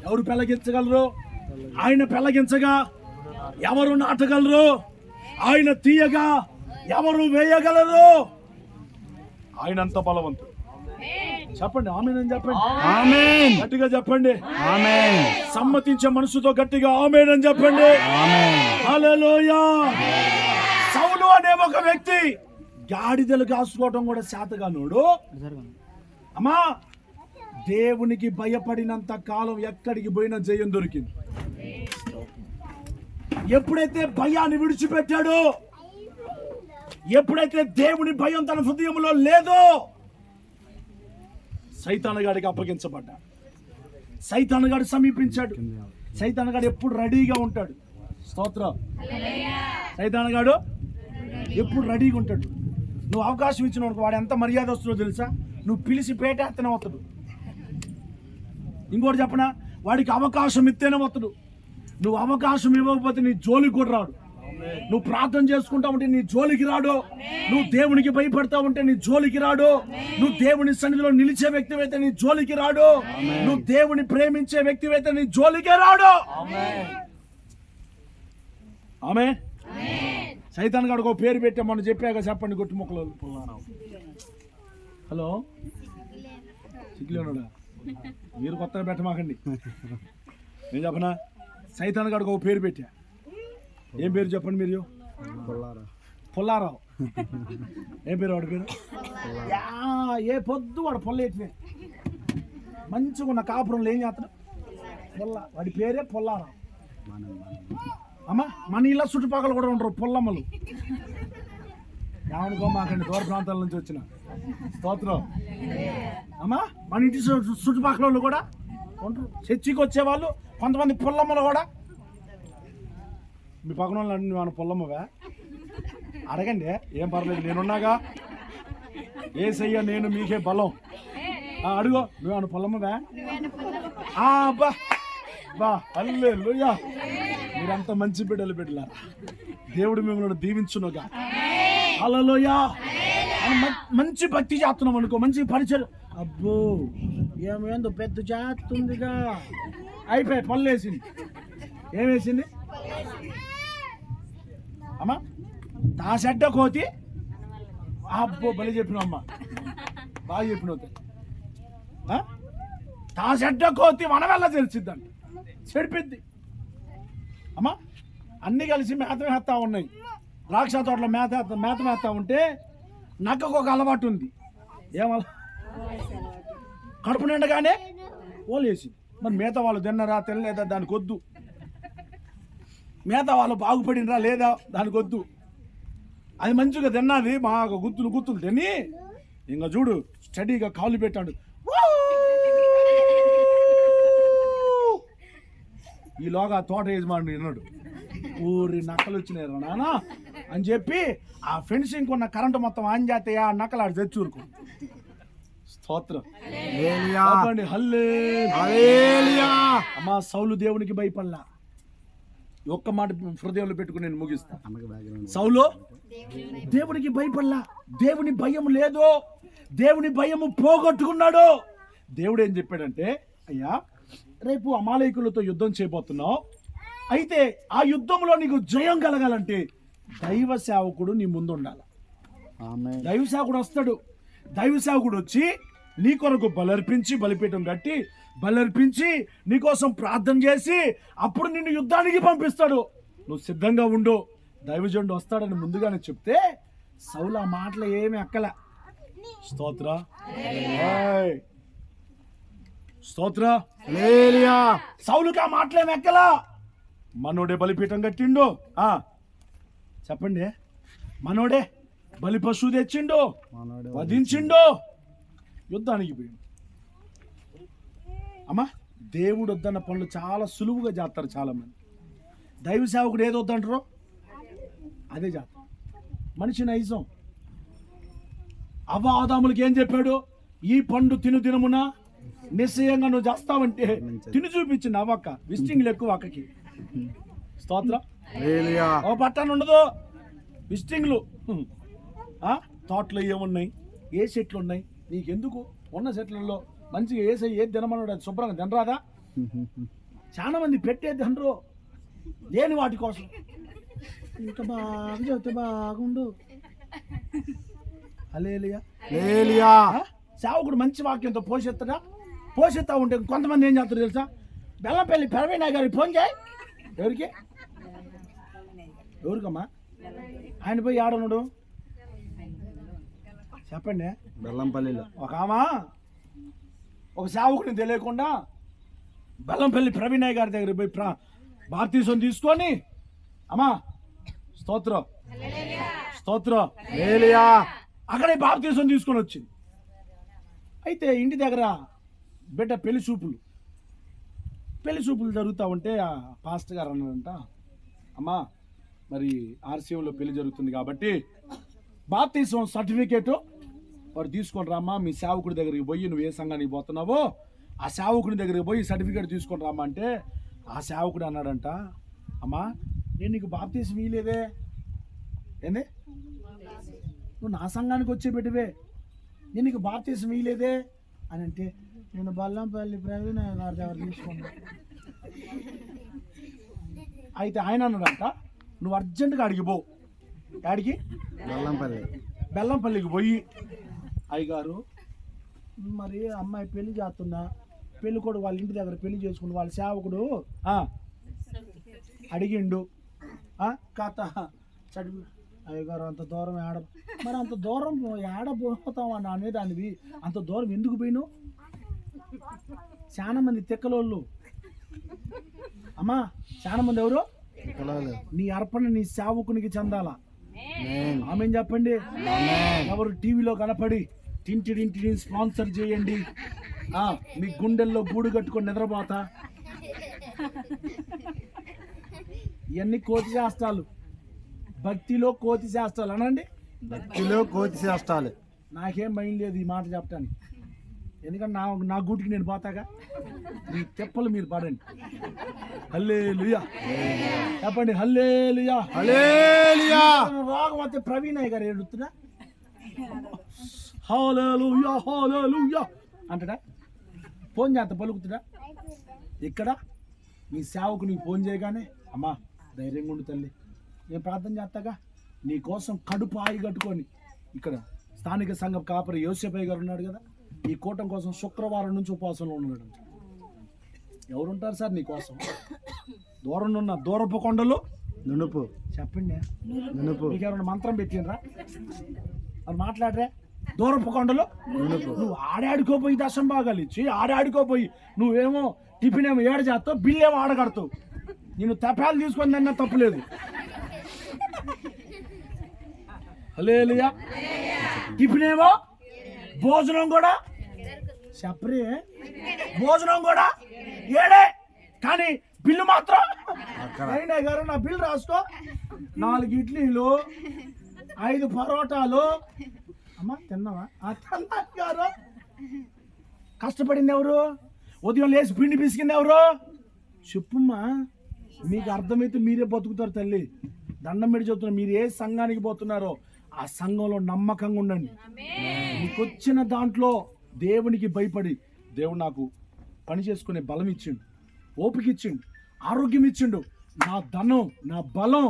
ఎవరు పెళ్ళగించగలరు? ఆయన పెళ్ళగించగా ఎవరు నాటగలరు? ఆయన తీయగా ఎవరు వేయగలరు? ఆయన అంత బలవంతుడు. చెప్పండి ఆమేన్ అని చెప్పండి. ఆమేన్ గట్టిగా చెప్పండి. ఆమేన్. సమ్మతించే మనసుతో గట్టిగా ఆమేన్ అని చెప్పండి. ఆమేన్. హల్లెలూయా. సౌలు అనే ఒక వ్యక్తి గాడిదలు కాసుకోవటం కూడా శాతగానోడు అమ్మా దేవునికి భయపడినంత కాలం ఎక్కడికి పోయినా జయం దొరికింది. ఎప్పుడైతే భయాన్ని విడిచిపెట్టాడో, ఎప్పుడైతే దేవుని భయం తన హృదయంలో లేదో, సైతానుగాడికి అప్పగించబడ్డాడు. సైతానుగాడు సమీపించాడు. సైతానుగాడు ఎప్పుడు రెడీగా ఉంటాడు. స్తోత్రం. సైతానుగాడు ఎప్పుడు రెడీగా ఉంటాడు. నువ్వు అవకాశం ఇచ్చిన వాడు ఎంత మర్యాద వస్తుందో తెలుసా? నువ్వు పిలిచి పేటేస్తేనే వస్తాడు. ఇంకోటి చెప్పనా, వాడికి అవకాశం ఇస్తేనే వస్తాడు. నువ్వు అవకాశం ఇవ్వకపోతే నీ జోలికి కూడా రాడు. నువ్వు ప్రార్థన చేసుకుంటా ఉంటే నీ జోలికి రాడు. నువ్వు దేవునికి భయపడతా ఉంటే నీ జోలికి రాడు. నువ్వు దేవుని సన్నిధిలో నిలిచే వ్యక్తివైతే నీ జోలికి రాడు. నువ్వు దేవుని ప్రేమించే వ్యక్తివైతే నీ జోలికే రాడు. ఆమె సైతాన్ గాడికి ఒక పేరు పెట్టా, మనం చెప్పాక చెప్పండి. గుట్టు మొక్కలు పుల్లారావు. హలో, సిగ్గులేనాడా? మీరు కొత్తగా పెట్టమాకండి. నేను చెప్పనా, సైతాన్ గాడికి ఒక పేరు పెట్టా. ఏం పేరు చెప్పండి మీరు? పుల్లారావు. ఏం పేరు వాడి పేరు? ఏ పొద్దు వాడు పొల్లేటివే. మంచిగా ఉన్న కాపురంలో ఏం చేస్తాడు? వాడి పేరే పుల్లారావు. అమ్మా మన ఇళ్ళ చుట్టుపక్కల కూడా ఉండరు పుల్లమ్మలు. ఏమనుకో మాకండి, దూర ప్రాంతాల నుంచి వచ్చిన. స్తోత్రం. అమ్మా మన ఇంటి చుట్టుపక్కల వాళ్ళు కూడా ఉండరు. చర్చికి వచ్చేవాళ్ళు కొంతమంది పుల్లమ్మలు కూడా. మీ పక్కన వాళ్ళు నువ్వు ఏమన్నా పుల్లమ్మవా అడగండి, ఏం పర్లేదు, నేనున్నాగా. ఏసయ్య నేను మీకే బలం. అడుగో, నువ్వేమన్నా పుల్లమ్మవా? అబ్బా బా హల్లెలూయా. మీరంతా మంచి బిడ్డలు బిడ్డలా. దేవుడు మిమ్మల్ని దీవించునుగా. హల్లెలూయా. మంచి భక్తి చేస్తున్నాం అనుకో, మంచి పరిచయం. అబ్బో ఏమేందో పెద్ద చేస్తుందిగా. అయిపోయి పళ్ళు వేసింది. ఏం వేసింది అమ్మా? తాసెడ్డ కోతి. అబ్బో బలి చెప్పినావు అమ్మా, బాగా చెప్పినవు. తాసెడ్డ కోతి వనవెల్ల తెలిసిద్దంట, చెడిపిద్ది. అమ్మా అన్నీ కలిసి మేత మేస్తా ఉన్నాయి. ద్రాక్ష తోటలో మేత మేస్తా ఉంటే నక్కకు ఒక అలవాటు ఉంది. ఏమలా? కడుపు నిండగానే ఓలేసింది. మరి మిగతా వాళ్ళు తిన్నరా తినలేదా దానికి వద్దు. మిగతా వాళ్ళు బాగుపడినరా లేదా దానికి వద్దు. అది మంచిగా తిన్నది, బాగా గుత్తులు తిని ఇంకా చూడు స్టడీగా కాలు పెట్టాడు. ఈలోగా తోట యజమానుడు విన్నాడు. ఊరి నక్కలు వచ్చినారు నానా అని చెప్పి ఆ ఫెన్సింగ్ ఉన్న కరెంటు మొత్తం ఆన్ చేస్తే ఆ నక్కలు ఆడు తెచ్చూరుకు. స్తోత్రం. అమ్మా సౌలు దేవునికి భయపడలా. ఒక్క మాట హృదయంలో పెట్టుకుని నేను ముగిస్తా. సౌలు దేవునికి భయపడలా. దేవుని భయం లేదు. దేవుని భయము పోగొట్టుకున్నాడు. దేవుడు ఏం చెప్పాడంటే, అయ్యా రేపు అమాలేకులతో యుద్ధం చేయబోతున్నావు. అయితే ఆ యుద్ధంలో నీకు జయం కలగాలంటే దైవ సేవకుడు నీ ముందు ఉండాలి. దైవ సేవకుడు వస్తాడు. దైవ సేవకుడు వచ్చి నీ కొరకు బలర్పించి, బలిపీఠం కట్టి బలర్పించి నీకోసం ప్రార్థన చేసి అప్పుడు నిన్ను యుద్ధానికి పంపిస్తాడు. నువ్వు సిద్ధంగా ఉండు, దైవజనుడు వస్తాడని ముందుగానే చెప్తే సౌలు ఆ మాటలు ఏమి అక్కల. స్తోత్ర స్తోత్ర. సౌలుకి ఆ మాటలేమి ఎక్కలా. మనోడే బలిపీఠం కట్టిండు. చెప్పండి, మనోడే బలి పశువు తెచ్చిండు, వధించిండు, యుద్ధానికి పోయిండు. అమ్మా దేవుడు వద్దన్న పనులు చాలా సులువుగా చేస్తారు చాలా మంది. దైవ సేవకుడు ఏదో వద్దంటారో అదే చేస్తారు. మనిషి నైజం. అవ్వ ఆదాములకి ఏం చెప్పాడు? ఈ పండు తిను దినమున నిశ్చయంగా నువ్వు చేస్తావంటే తిని చూపించింది అవ్వక్క. విజిటింగ్లు ఎక్కువ అక్కకి. స్తోత్రం. ఓ పట్టాను ఉండదు, విజిటింగ్లు. తోటలో ఏమున్నాయి, ఏ చెట్లు ఉన్నాయి, నీకెందుకు? ఉన్న చెట్లలో మంచిగా ఏసై ఏది తినమన్నాడు అది శుభ్రంగా తినరాదా? చాలా మంది పెట్టేది తినరు. లేని వాటి కోసం. ఇంకా బాగా చెబితే బాగుండు. హల్లెలూయా. సేవకుడు మంచి వాక్యంతో పోషిస్తా ఉంటే కొంతమంది ఏం చేస్తారు తెలుసా? బెల్లంపల్లి పెరవీనా గారికి ఫోన్ చేయి. ఎవరికమ్మా? ఆయన పోయి ఆడనుడు చెప్పండి. బెల్లంపల్లిలో ఒక ఒక సేవకుని తెలియకుండా బెల్లంపల్లి ప్రవీణయ్య గారి దగ్గర పోయి బాప్తీసం తీసుకొని అమ్మా స్తోత్రం స్తోత్రం హల్లెలూయా. అక్కడే బాప్తీసం తీసుకొని వచ్చింది. అయితే ఇంటి దగ్గర బిడ్డ పెళ్లి చూపులు జరుగుతూ ఉంటే ఆ పాస్టర్ గారు అన్నారంట, అమ్మా మరి ఆర్సీఎంలో పెళ్లి జరుగుతుంది కాబట్టి బాప్తీసం సర్టిఫికేటు వాడు తీసుకొని రామ్మా, మీ సేవకుడి దగ్గరికి పోయి నువ్వు ఏ సంఘానికి పోతున్నావో ఆ సేవకుడి దగ్గరికి పోయి సర్టిఫికేట్ తీసుకొని రామ్మా అంటే ఆ సేవకుడు అన్నాడంట, అమ్మా నేను నీకు బాప్తీసం ఇయ్యలేదే, ఏంది నువ్వు నా సంఘానికి వచ్చే బిడ్డవే, నేను నీకు బాప్తీసం ఇయ్యలేదే అని అంటే, నేను బల్లంపల్లి ప్రవీణ్ గారి దగ్గర తీసుకున్నా. అయితే ఆయన అన్నాడంట, నువ్వు అర్జెంటుగా అడిగి పో. ఆడికి బెల్లంపల్లికి పోయి, అయ్యగారు మరి అమ్మాయి పెళ్లి చేస్తున్నా, పెళ్లి కూడా వాళ్ళ ఇంటి దగ్గర పెళ్లి చేసుకుని వాళ్ళ సేవకుడు అడిగిండు కథ చదివి, అయ్యగారు అంత దూరం మరి అంత దూరం పోతావా నా మీద అనివి, అంత దూరం ఎందుకు పోయినావు? చాలా మంది తిక్కలోళ్ళు అమ్మా, చాలా మంది ఎవరు నీ అర్పణ నీ సేవకునికి చెందాలా. ఆమె చెప్పండి. ఎవరు టీవీలో కనపడి టింటిడింటిని స్పాన్సర్ చేయండి, మీ గుండెల్లో గూడు కట్టుకొని నిద్రపోతా, ఇవన్నీ కోతి శాస్త్రాలు. భక్తిలో కోతి శాస్త్రాలు అనండి, భక్తిలో కోతి చేష్టాలు. నాకేం భయం లేదు ఈ మాట చెప్పడానికి, ఎందుకంటే నా గూటికి నేను పోతాగా. మీ తెప్పలు మీరు పడండి. హల్లెలూయా చెప్పండి. హల్లెలూయా హల్లెలూయా. రాగం అయితే ప్రవీణయ్య గారు ఏడుతున్నా హల్లెలూయా హల్లెలూయా అంటడా, ఫోన్ చేస్తా పలుకుతుడా. ఇక్కడ మీ సేవకు ఫోన్ చేయగానే, అమ్మా ధైర్యంగా ఉండు తల్లి, నేను ప్రార్థన చేస్తాగా నీ కోసం కడుపు ఆయి కట్టుకొని. ఇక్కడ స్థానిక సంఘం కాపరి యోసేపయ్య గారు ఉన్నాడు కదా, ఈ కూటం కోసం శుక్రవారం నుంచి ఉపవాసంలో ఉన్నాడు. ఎవరుంటారు సార్ నీ కోసం? దూరం ఉన్న దూరపు కొండలు నునుపు. చెప్పండి, నునుపు. మీకు ఎవరైనా మంత్రం పెట్టినరా? మరి మాట్లాడరే. దూరపు కొండలు నువ్వు ఆడాడుకోపోయి దశం భాగాలు ఇచ్చి ఆడాడుకోపోయి నువ్వేమో టిఫిన్ ఏమో ఏడు చేస్తావు, బిల్లు ఏమో ఆడగడతావు. నేను తపాలు తీసుకొని అన్నా తప్పులేదు. హల్లెలూయా. టిఫిన్ ఏమో భోజనం కూడా చెప్పరే, భోజనం కూడా ఏడే, కానీ బిల్లు మాత్రం అయినా గారు నా బిల్లు రాసుకో. 4 ఇడ్లీలు 5 పరోటాలు. అమ్మా తిన్నావా? గారు కష్టపడింది ఎవరు? ఉదయం లేచి పిండి పిసికింది ఎవరు? చెప్పుమ్మా, మీకు అర్థమైతే మీరే బతుకుతారు తల్లి. దండం పెట్టి చెప్తున్నా, మీరు ఏ సంఘానికి పోతున్నారో ఆ సంఘంలో నమ్మకంగా ఉండండి. మీకు వచ్చిన దాంట్లో దేవునికి భయపడి, దేవుడు నాకు పని చేసుకునే బలం ఇచ్చిండు, ఓపిక ఇచ్చిండు, ఆరోగ్యం ఇచ్చిండు. నా ధనం నా బలం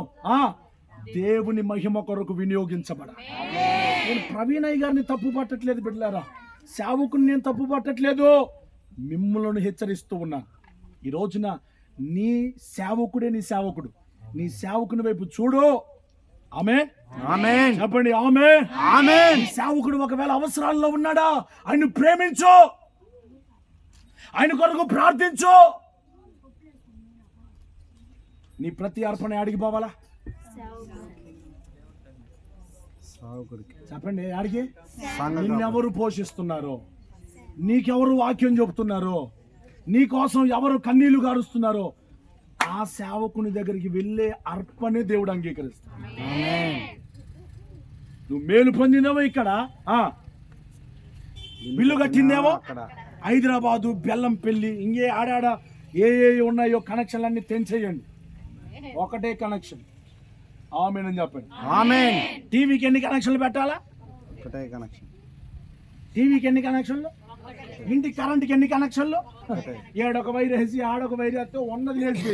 దేవుని మహిమ కొరకు వినియోగించబడ. నేను ప్రవీణయ్య గారిని తప్పు పట్టట్లేదు బిడ్డలారా, సేవకుని నేను తప్పు పట్టట్లేదు, మిమ్మల్ని హెచ్చరిస్తూ ఉన్నాను. ఈ రోజున నీ సేవకుడే నీ సేవకుడు, నీ సేవకుని వైపు చూడు. ఆమేన్ ఆమేన్ చెప్పండి. ఆమేన్ ఆమేన్. నీ సేవకుడు ఒకవేళ అవసరాల్లో ఉన్నాడా, ఆయన ప్రేమించు, ఆయన కొరకు ప్రార్థించు. నీ ప్రతి అర్పణ ఆడికి పోవాలా? చెప్పండి, ఆడికి. నిన్నెవరు పోషిస్తున్నారో, నీకెవరు వాక్యం చెబుతున్నారో, నీకోసం ఎవరు కన్నీళ్లు గారుస్తున్నారో ఆ సేవకుని దగ్గరికి వెళ్ళే అర్పణే దేవుడు అంగీకరిస్తాడు. నువ్వు మేలు పొందినవో ఇక్కడ, బిల్లు కట్టిందేమో హైదరాబాదు, బెల్లంపల్లి, ఇంకే ఆడాడ ఏ ఉన్నాయో కనెక్షన్లన్నీ తెంచేయండి. ఒకటే కనెక్షన్. ఆమేన్ అని చెప్పండి. ఆమేన్. టీవీకి ఎన్ని కనెక్షన్లు పెట్టాలా? ఒకటే కనెక్షన్. టీవీకి ఎన్ని కనెక్షన్లు? ఇంటికి కరెంట్కి ఎన్ని కనెక్షన్లు? ఏడొక వైర్ వేసి ఆడొక వైర్ వేస్తే ఉన్నది వేసి.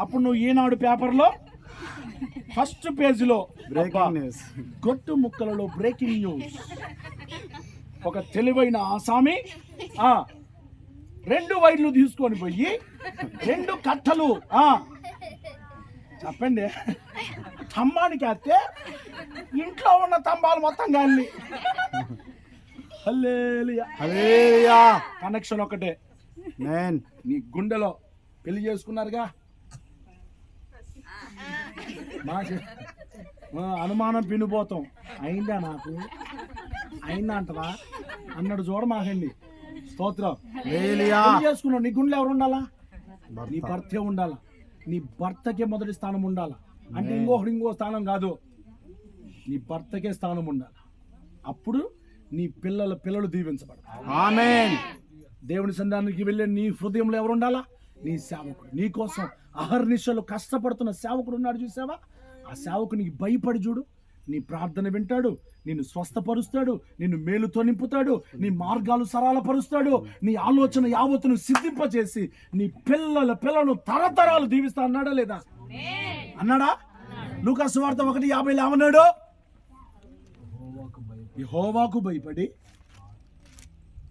అప్పుడు నువ్వు ఈనాడు పేపర్లో ఫస్ట్ పేజీలో బ్రేకింగ్ న్యూస్, గొట్టు ముక్కలలో బ్రేకింగ్ న్యూస్. ఒక తెలివైన ఆసామి 2 వైర్లు తీసుకొని పోయి 2 కట్టలు చెప్పండి. స్తంభానికి వేస్తే ఇంట్లో ఉన్న స్తంభాలు మొత్తం గాలి. హల్లెలూయా. హల్లెలూయా. కనెక్షన్ ఒకటే. ఆమేన్. నీ గుండెలో పెళ్లి చేసుకున్నారుగా, అనుమానం పినిపోతాం. అయిందా నాకు అయిందా అంటరా అన్నాడు చూడమాకండి. స్తోత్రం. హల్లెలూయా. పెళ్లి చేసుకున్నావు, నీ గుండెలో ఎవరు ఉండాలా? భర్త. నీ భర్తే ఉండాలా. నీ భర్తకే మొదటి స్థానం ఉండాలా. అంటే ఇంకో స్థానం కాదు, నీ భర్తకే స్థానం ఉండాలి. అప్పుడు నీ పిల్లలు దీవించబడతారు. ఆమేన్. దేవుని సన్నిధానానికి వెళ్ళే నీ హృదయంలో ఎవరు ఉండాలా? నీ సేవకుడు. నీ కోసం అహర్నిశలు కష్టపడుతున్న సేవకుడు ఉన్నాడు చూసావా? ఆ సేవకునికి భయపడి చూడు. నీ ప్రార్థన వింటాడు, నిన్ను స్వస్థపరుస్తాడు, నిన్ను మేలుతో నింపుతాడు, నీ మార్గాలు సరళపరుస్తాడు, నీ ఆలోచన యావత్తును సిద్ధింపచేసి నీ పిల్లలను తరతరాలు దీవిస్తా అన్నాడా లేదా? అన్నాడా? లూకా సువార్త 1:50 ఏమన్నాడు? యెహోవాకు భయపడి.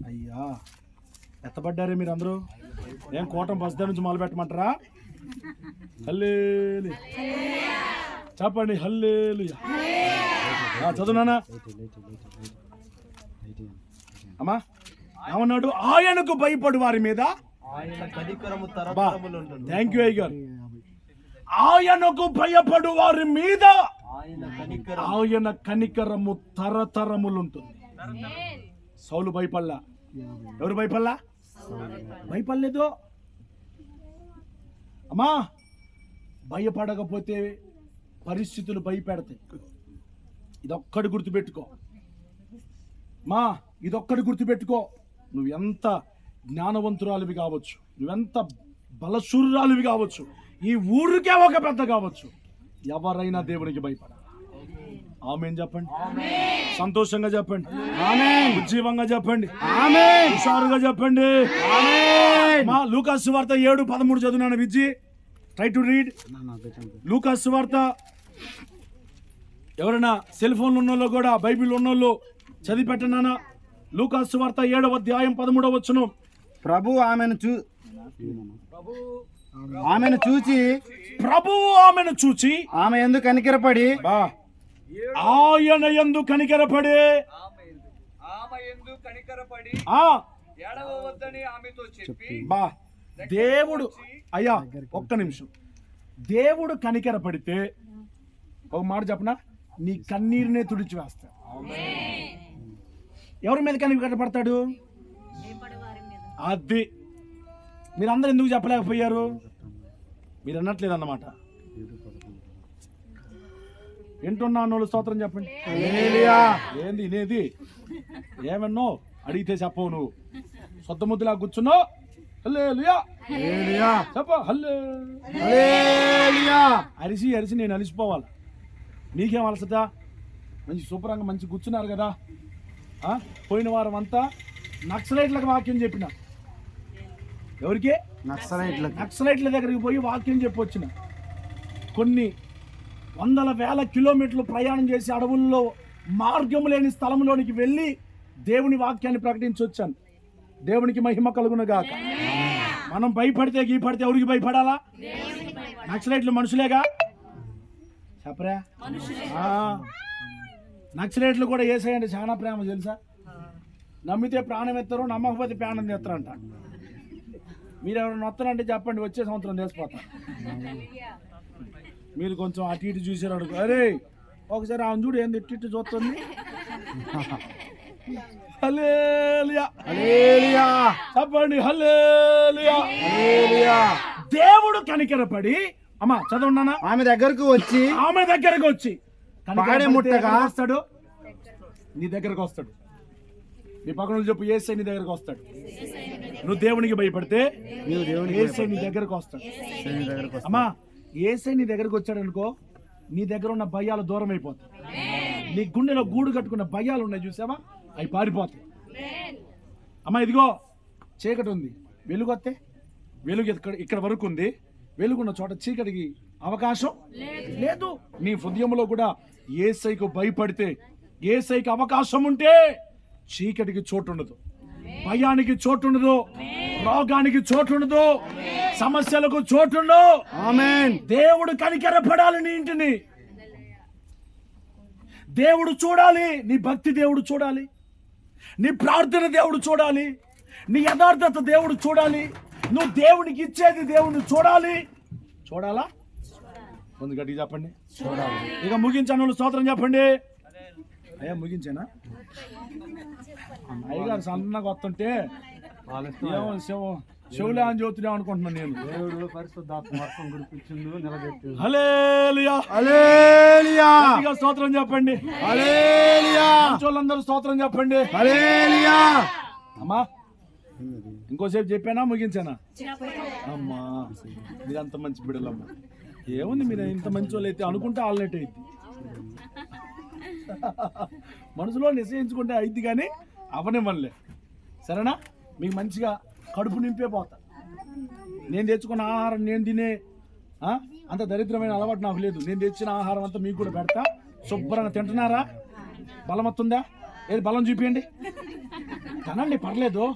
అయ్యా ఎత్తబడ్డారే మీరు అందరూ. ఏం కోటం బస్దా నుంచి మొదలు పెట్టమంటారా? హల్లెలూయా చెప్పండి. హల్లెలూయా. చదువునానా అమ్మా. ఏమన్నాడు? ఆయనకు భయపడు వారి మీద. థ్యాంక్ యూ అయ్య గారు. ఆయనకు భయపడు వారి మీద ఆయన కనికరము తరతరములుంటుంది. సౌలు భయపడలా. ఎవరు భయపడలా? భయపడలేదు. అమ్మా భయపడకపోతే పరిస్థితులు భయపెడతాయి. ఇదొక్కడి గుర్తుపెట్టుకో మా, ఇదొక్కడి గుర్తుపెట్టుకో. నువ్వు ఎంత జ్ఞానవంతురాలివి కావచ్చు, నువ్వెంత బలశూరాలివి కావచ్చు, ఈ ఊరికే ఒక పెద్ద కావచ్చు, ఎవరైనా దేవునికి భయపడాలి. ఆమేన్ చెప్పండి. సంతోషంగా చెప్పండి. ఆమేన్. ఉజ్జీవంగా చెప్పండి. ఆమేన్. హుషారుగా చెప్పండి. ఆమేన్. మా లూకా సువార్త 7:13 చదువునాను విజ్జి. Try to read. లూకా సువార్త. ఎవరైనా సెల్ ఫోన్లు ఉన్నోళ్ళు కూడా బైబిల్ ఉన్నోళ్ళు చదివి పెట్టనానా? లూకా సువార్త 7:13 ప్రభువు ఆమెను చూచి ఆమె యందు కనికరపడి ఆయన యందు కనికరపడి ఏడవవద్దని ఆమెతో చెప్పి. దేవుడు అయ్యా ఒక్క నిమిషం. దేవుడు కనికరపడితే ఒక మాట చెప్పనా, నీ కన్నీరునే తుడిచి వేస్తాడు. ఎవరి మీద కనికరపడతాడు? అది మీరందరూ ఎందుకు చెప్పలేకపోయారు? మీరు అన్నట్లేదు అన్నమాట. వింటున్నా అన్నోళ్ళు స్తోత్రం చెప్పండి. ఏంది ఇనేది? ఏమన్నో అడిగితే చెప్పవు. నువ్వు సొంత ముద్దులా కూర్చున్నావు. హల్లెలూయా చెప్ప. హల్లెలూయా. అరిసి నేను అలిసిపోవాలి. నీకేం అలసట? మంచి శుభ్రంగా మంచి కూర్చున్నారు కదా. పోయిన వారం అంతా నక్సలైట్లకు వాక్యం చెప్పిన. ఎవరికి? నక్సలైట్ల దగ్గరికి పోయి వాక్యం చెప్పొచ్చిన. కొన్ని వందల వేల కిలోమీటర్లు ప్రయాణం చేసి అడవుల్లో మార్గం లేని స్థలంలోనికి వెళ్ళి దేవుని వాక్యాన్ని ప్రకటించొచ్చాను. దేవునికి మహిమ కలుగునుగాక. మనం భయపడితే గీపడితే ఎవరికి భయపడాలా? నక్సలైట్లు మనుషులేగా చెప్పరా? నక్సలైట్లు కూడా ఏసయ్యండి చాలా ప్రేమ తెలుసా? నమ్మితే ప్రాణం ఎత్తారు, నమ్మకపోతే ప్రాణం తెస్తారంట. మీరు ఎవరైనా వస్తారంటే చెప్పండి, వచ్చే సంవత్సరం చేసిపోతాం. మీరు కొంచెం అటు ఇటు చూసారు అనుకో, అరే ఒకసారి ఆమె చూడు ఏంది ఇటు చూస్తుంది. హల్లెలూయా హల్లెలూయా చెప్పండి. హల్లెలూయా. దేవుడు కనికరపడి అమ్మా చదవన్నానా? ఆమె దగ్గరకు వచ్చి వస్తాడు. నీ దగ్గరకు వస్తాడు. నీ పక్కన చెప్పు, యేసయ్య నీ దగ్గరకు వస్తాడు. నువ్వు దేవునికి భయపడితే యేసయ్య నీ దగ్గరకు వస్తాడు. అమ్మా యేసయ్య నీ దగ్గరకు వచ్చాడు అనుకో, నీ దగ్గర ఉన్న భయాలు దూరం అయిపోతాయి. నీ గుండెలో గూడు కట్టుకున్న భయాలు ఉన్నాయి చూసావా, అవి పారిపోతాయి. అమ్మా ఇదిగో చీకటి ఉంది, వెలుగు వస్తే వెలుగు ఇక్కడ వరకు ఉంది. వెలుగున్న చోట చీకటికి అవకాశం లేదు. నీ హృదయంలో కూడా యేసయ్యకు భయపడితే, యేసయ్యకి అవకాశం ఉంటే చీకటికి చోటు ఉండదు. భయానికి చోటుండదు, రోగానికి చోటుండదు, సమస్యలకు చోటుండదు. ఆమేన్. దేవుడు కనికరపడాలి నీ ఇంటిని. దేవుడు చూడాలి, నీ భక్తి దేవుడు చూడాలి, నీ ప్రార్థన దేవుడు చూడాలి, నీ యథార్థత దేవుడు చూడాలి, నువ్వు దేవునికి ఇచ్చేది దేవుడిని చూడాలి. చూడాలా? ముందు గట్టిగా చెప్పండి. చూడాలి. ఇక ముగించాను, స్తోత్రం చెప్పండి. అయ్యా ముగించానా? అయ్యగారు సన్నగా వస్తుంటే చెవులే అని జ్యోతిడే అనుకుంటున్నాను నేను. దేవుడు పరిశుద్ధాత్మ వర్షం కురిపించిండు, నిలబెట్టిండు. హల్లెలూయా, హల్లెలూయా. గట్టిగా స్తోత్రం చెప్పండి. హల్లెలూయా. మంచోళ్ళందరూ స్తోత్రం చెప్పండి. హల్లెలూయా. అమ్మా ఇంకోసేపు చెప్పానా ముగించానా? అమ్మా మీరు అంత మంచి బిడ్డలమ్మా. ఏముంది, మీరు ఇంత మంచి వాళ్ళు అయితే అనుకుంటే ఆల్నెట్ అయింది, మనసులో నిశ్చయించుకుంటే అయింది, కానీ అవనివ్వలే. సరేనా? మీకు మంచిగా కడుపు నింపే పోతా. నేను తెచ్చుకున్న ఆహారం నేను తినే అంత దరిద్రమైన అలవాటు నాకు లేదు. నేను తెచ్చిన ఆహారం అంతా మీకు కూడా పెడతా. శుభ్రంగా తింటున్నారా? బలం వస్తుందా? ఏది బలం చూపించండి, తినండి, పర్లేదు.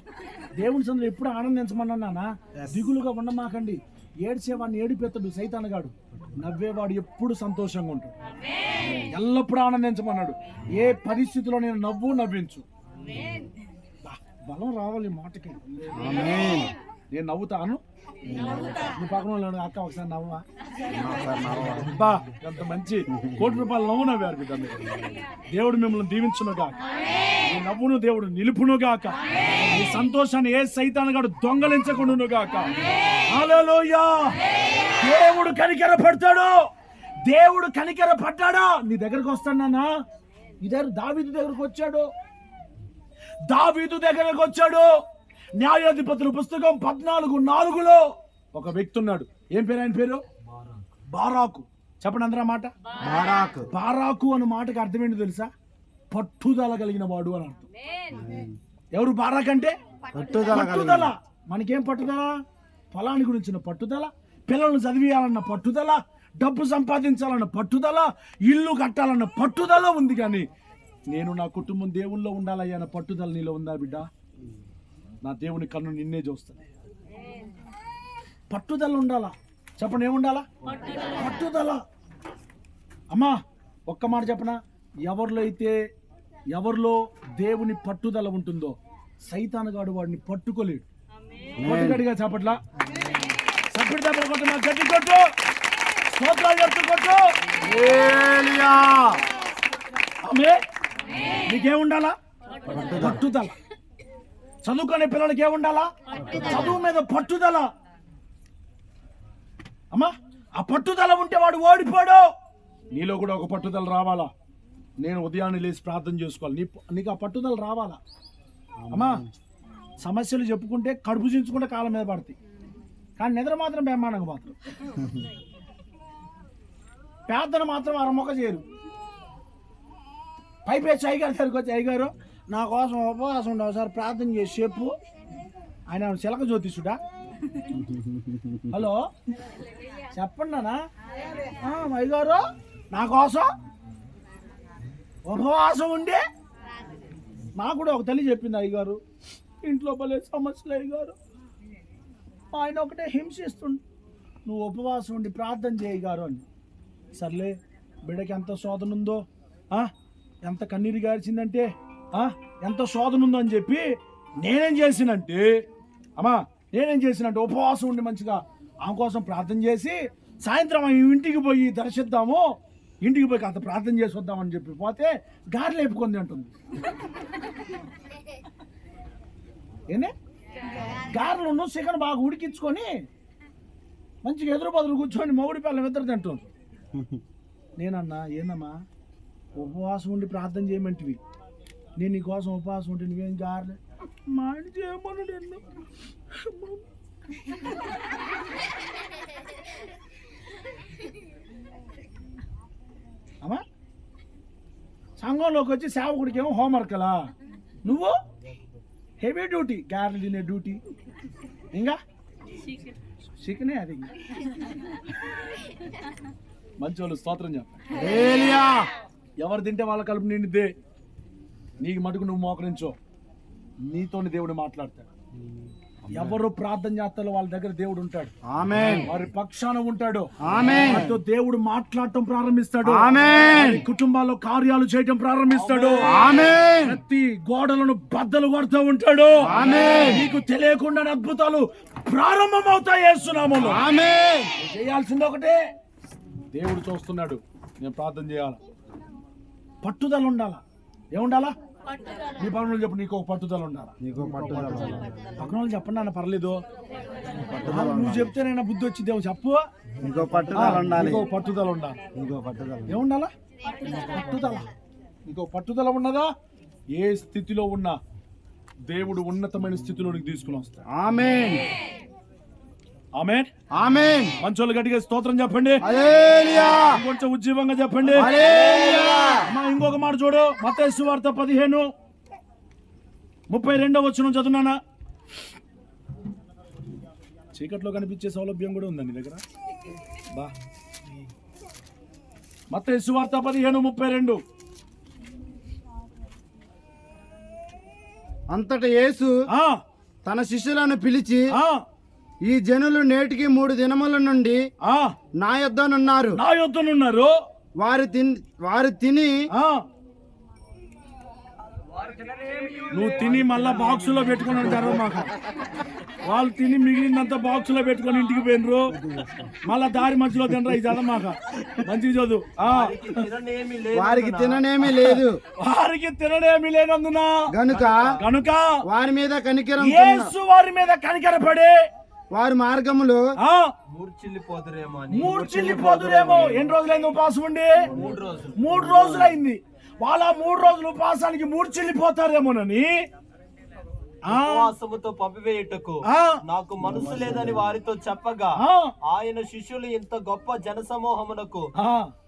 దేవుని సందులో ఎప్పుడు ఆనందించమన్నా, దిగులుగా ఉండమాకండి. ఏడ్చేవాడిని ఏడిపెత్తడు సైతానుగాడు, నవ్వేవాడు ఎప్పుడు సంతోషంగా ఉంటాడు. ఎల్లప్పుడూ ఆనందించమన్నాడు. ఏ పరిస్థితిలో నేను నవ్వించు. బలం రావాలి మాటకి. నేను నవ్వుతాను, నువ్వు పక్కన వాళ్ళు అక్క ఒకసారి నవ్వా. బా ఎంత మంచి ₹1 నవ్వు నవ్వారు బిడ్డ. దేవుడు మిమ్మల్ని దీవించునుగాక, ఈ నవ్వును దేవుడు నిలుపునుగాక, ఈ సంతోషాన్ని ఏ సైతానుగాడు దొంగలించకుండునుగాక. హల్లెలూయా. దేవుడు కనికర పడతాడు. దేవుడు కనికర పడ్డాడా? నీ దగ్గరకు వస్తానా? నీ దగ్గర దావీదు దగ్గరకు వచ్చాడు. దావీదు దగ్గరకు వచ్చాడు. న్యాయాధిపతుల పుస్తకం 14:4 ఒక వ్యక్తి ఉన్నాడు. ఏం పేరు ఆయన పేరు? బారాకు. చెప్పండి అందరూ మాట. బారాకు. బారాకు అన్న మాటకి అర్థం ఏంటో తెలుసా? పట్టుదల కలిగిన వాడు అని అర్థం. ఎవరు బారాక్ అంటే? పట్టుదల. మనకేం పట్టుదల? పొలాన్ని గురించిన పట్టుదల, పిల్లలను చదివియాలన్న పట్టుదల, డబ్బు సంపాదించాలన్న పట్టుదల, ఇల్లు కట్టాలన్న పట్టుదల ఉంది. కానీ నేను నా కుటుంబం దేవుల్లో ఉండాలయ్యా అన్న పట్టుదల నీలో ఉందా బిడ్డ? నా దేవుని కన్ను నిన్నే చూస్తుంది. పట్టుదల ఉండాలా? చెప్పండి, ఏముండాలా? పట్టుదల. అమ్మా ఒక్క మాట చెప్పనా? ఎవరిలో దేవుని పట్టుదల ఉంటుందో సైతానుగాడు వాడిని పట్టుకోలేడు. గట్టిగా చెప్పట్లా? చప్పటి దెబ్బలు కొట్టు, నాకు గట్టి కొట్టు, స్తోత్రాలు చెప్తూ కొట్టు. నీకేముండాలా? పట్టుదల. చదువుకునే పిల్లలకి ఏముండాలా? చదువు మీద పట్టుదల. అమ్మా ఆ పట్టుదల ఉంటే వాడు ఓడిపోడు. నీలో కూడా ఒక పట్టుదల రావాలా? నేను ఉదయాన్నే లేచి ప్రార్థన చేసుకోవాలి. నీకు ఆ పట్టుదల రావాలా? అమ్మా సమస్యలు చెప్పుకుంటే కడుపు చించుకుంటే కాళ్ళ మీద పడతాయి, కానీ నిద్ర మాత్రం బ్రహ్మాండంగా మాత్రం. ప్రార్థన మాత్రం అరమొక్క చేయరు. పైపేసి అయ్యగారు దగ్గరికి వచ్చి, అయ్యగారు నా కోసం ఉపవాసం ఉండవు సార్, ప్రార్థన చేసి చెప్పు. ఆయన చిలక జ్యోతిషుడా? హలో చెప్పండి నాన్న. అయ్యగారు నా కోసం ఉపవాసం ఉండి, నాకు కూడా ఒక తల్లి చెప్పింది, అయ్యగారు ఇంట్లో భలే సమస్యలు అయ్యగారు, ఆయన ఒకటే హింసిస్తుండు, నువ్వు ఉపవాసం ఉండి ప్రార్థన చేయగారు అని. సర్లే బిడ్డకి ఎంత శోధన ఉందో, ఎంత కన్నీరు గార్చిందంటే, ఎంత శోధన ఉందో అని చెప్పి నేనేం చేసినంటే ఉపవాసం ఉండి మంచిగా ఆమె కోసం ప్రార్థన చేసి, సాయంత్రం ఇంటికి పోయి దర్శిద్దాము, ఇంటికి పోయి అంత ప్రార్థన చేసి వద్దామని చెప్పి పోతే గారెలు వేపుకుంది అంటుంది. ఏనే గారెలు చికెన్ బాగా ఉడికించుకొని మంచిగా ఎదురు బదులు కూర్చొని మొగుడి పిల్లలు ఇద్దరు తింటుంది. నేనన్నా, ఏందమ్మా ఉపవాసం ఉండి ప్రార్థన చేయమంటివి, నేను నీ కోసం ఉపవాసం ఉంటే నువ్వేం గారలే మా ఆయన చేయమని నిన్ను. అమ్మా సంఘంలోకి వచ్చి సేవకుడికి ఏమో హోంవర్క్లా, నువ్వు హెవీ డ్యూటీ, గారెలు తినే డ్యూటీ, ఇంకా చికెనే అది. మంచి వాళ్ళు స్తోత్రం చెప్ప. ఎవరు తింటే వాళ్ళ కలుపు నిండితే నీకు మటుకు నువ్వు మోకరించో. నీతోని దేవుడు మాట్లాడతాడు. ఎవరు ప్రార్థన చేస్తారో వాళ్ళ దగ్గర దేవుడు ఉంటాడు. ఆమేన్. వారి పక్షాన ఉంటాడు. ఆమేన్. వారితో దేవుడు మాట్లాడటం ప్రారంభిస్తాడు. ఆమేన్. వారి కుటుంబాల్లో కార్యాలు చేయటం ప్రారంభిస్తాడు. ఆమేన్. ప్రతి గోడలను బద్దలు కొడుతూ ఉంటాడు. ఆమేన్. నీకు తెలియకుండా అద్భుతాలు ప్రారంభమవుతాయి యేసు నామములో. ఆమేన్. చేయాల్సింది ఒకటే, దేవుడు చూస్తున్నాడు, నేను ప్రార్థన చేయాలా, పట్టుదల ఉండాలా. ఏముండాలా? నీ పనులు చెప్పు, నీకు ఒక పట్టుదల ఉండాలా. నీకు పట్టుదల. పక్కన వాళ్ళు చెప్పండి అన్న, పర్లేదు. నువ్వు చెప్తేనైనా బుద్ధి వచ్చిందేమో చెప్పు. నీకు పట్టుదల ఉండాలి. నీకు పట్టుదల ఉండాలి. నీకు పట్టుదల. ఏముండాలా? పట్టుదల. నీకు పట్టుదల ఉన్నదా, ఏ స్థితిలో ఉన్నా దేవుడు ఉన్నతమైన స్థితిలోనికి తీసుకుని వస్తాడు. ఆమేన్. ఆమేన్. ఆమేన్. మంచోళ్ళు గట్టిగా స్తోత్రం చెప్పండి. హల్లెలూయా. కొంచెం ఉజ్జీవంగా చెప్పండి. హల్లెలూయా. అమ్మా ఇంకొక మాట చూడు, మత్తయి సువార్త 15:32 చదువునానా. చీకట్లో కనిపించే సౌలభ్యం కూడా ఉందండి నీ దగ్గర. బా, మత్తయి సువార్త 15:32. అంతటా యేసు ఆ, తన శిష్యులను పిలిచి, ఆ, ఈ జనులు నేటికి 3 దినముల నుండి ఆ, నా యొద్దనున్నారు. నా యొద్దనున్నారు. వారు తిని ఆ, నువ్వు తిని మళ్ళా బాక్సులో పెట్టుకుని అంటారు మాకు. వాళ్ళు తిని మిగిలినంత బాక్సులో పెట్టుకొని ఇంటికి పోయినరు, మళ్ళా దారి మధ్యలో తినరా. ఇది చదవ మాక, మంచిగా చదువు. వారికి తిననేమీ లేదు. వారికి తినడేమీ లేనందున గనుక వారి మీద కనికరం యేసు వారి మీద కనికరపడి వారి మార్గములు మూర్చిల్లిపోదురేమో. ఎన్ని రోజులైంది ఉపవాసం ఉండి? 3 రోజులైంది. వాళ్ళ 3 రోజులు ఉపవాసానికి మూర్చిల్లిపోతారేమోనని ఉపవాసముతో పంపివేయుటకు నాకు మనసు లేదని వారితో చెప్పగా, ఆయన శిష్యులు ఇంత గొప్ప జనసమూహమునకు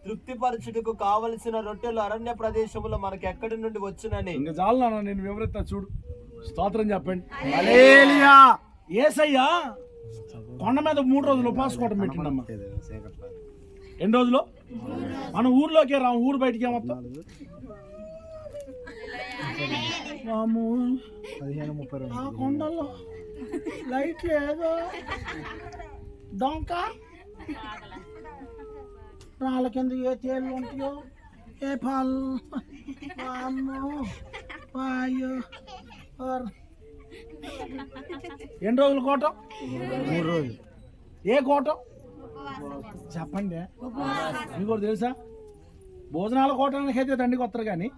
తృప్తిపరచుటకు కావలసిన రొట్టెలు అరణ్య ప్రదేశములో మనకు ఎక్కడి నుండి వచ్చునని. ఇంకా చాలు నాన్న, నేను వివరిస్తా చూడు. స్తోత్రం చెప్పండి. హల్లెలూయా. యేసయ్య కొండ మీద 3 రోజులు ఉపవాసుకోవటం పెట్టిండమ్మా. ఎన్ని రోజులు? మన ఊర్లోకే రా, ఊరు బయటికి ఏమొత్తాం. 15:32 ఆ కొండల్లో లైట్ లేదు, డొంక రాళ్ళ కింద ఏ తేళ్ళు ఉంటాయో, ఏ పాలు. ఎన్ని రోజులు కోటం? 3 రోజులు. ఏ కోటం చెప్పండి. మీకు కూడా తెలుసా? భోజనాల కోటానికి అయితే దండికి వస్తారు, కానీ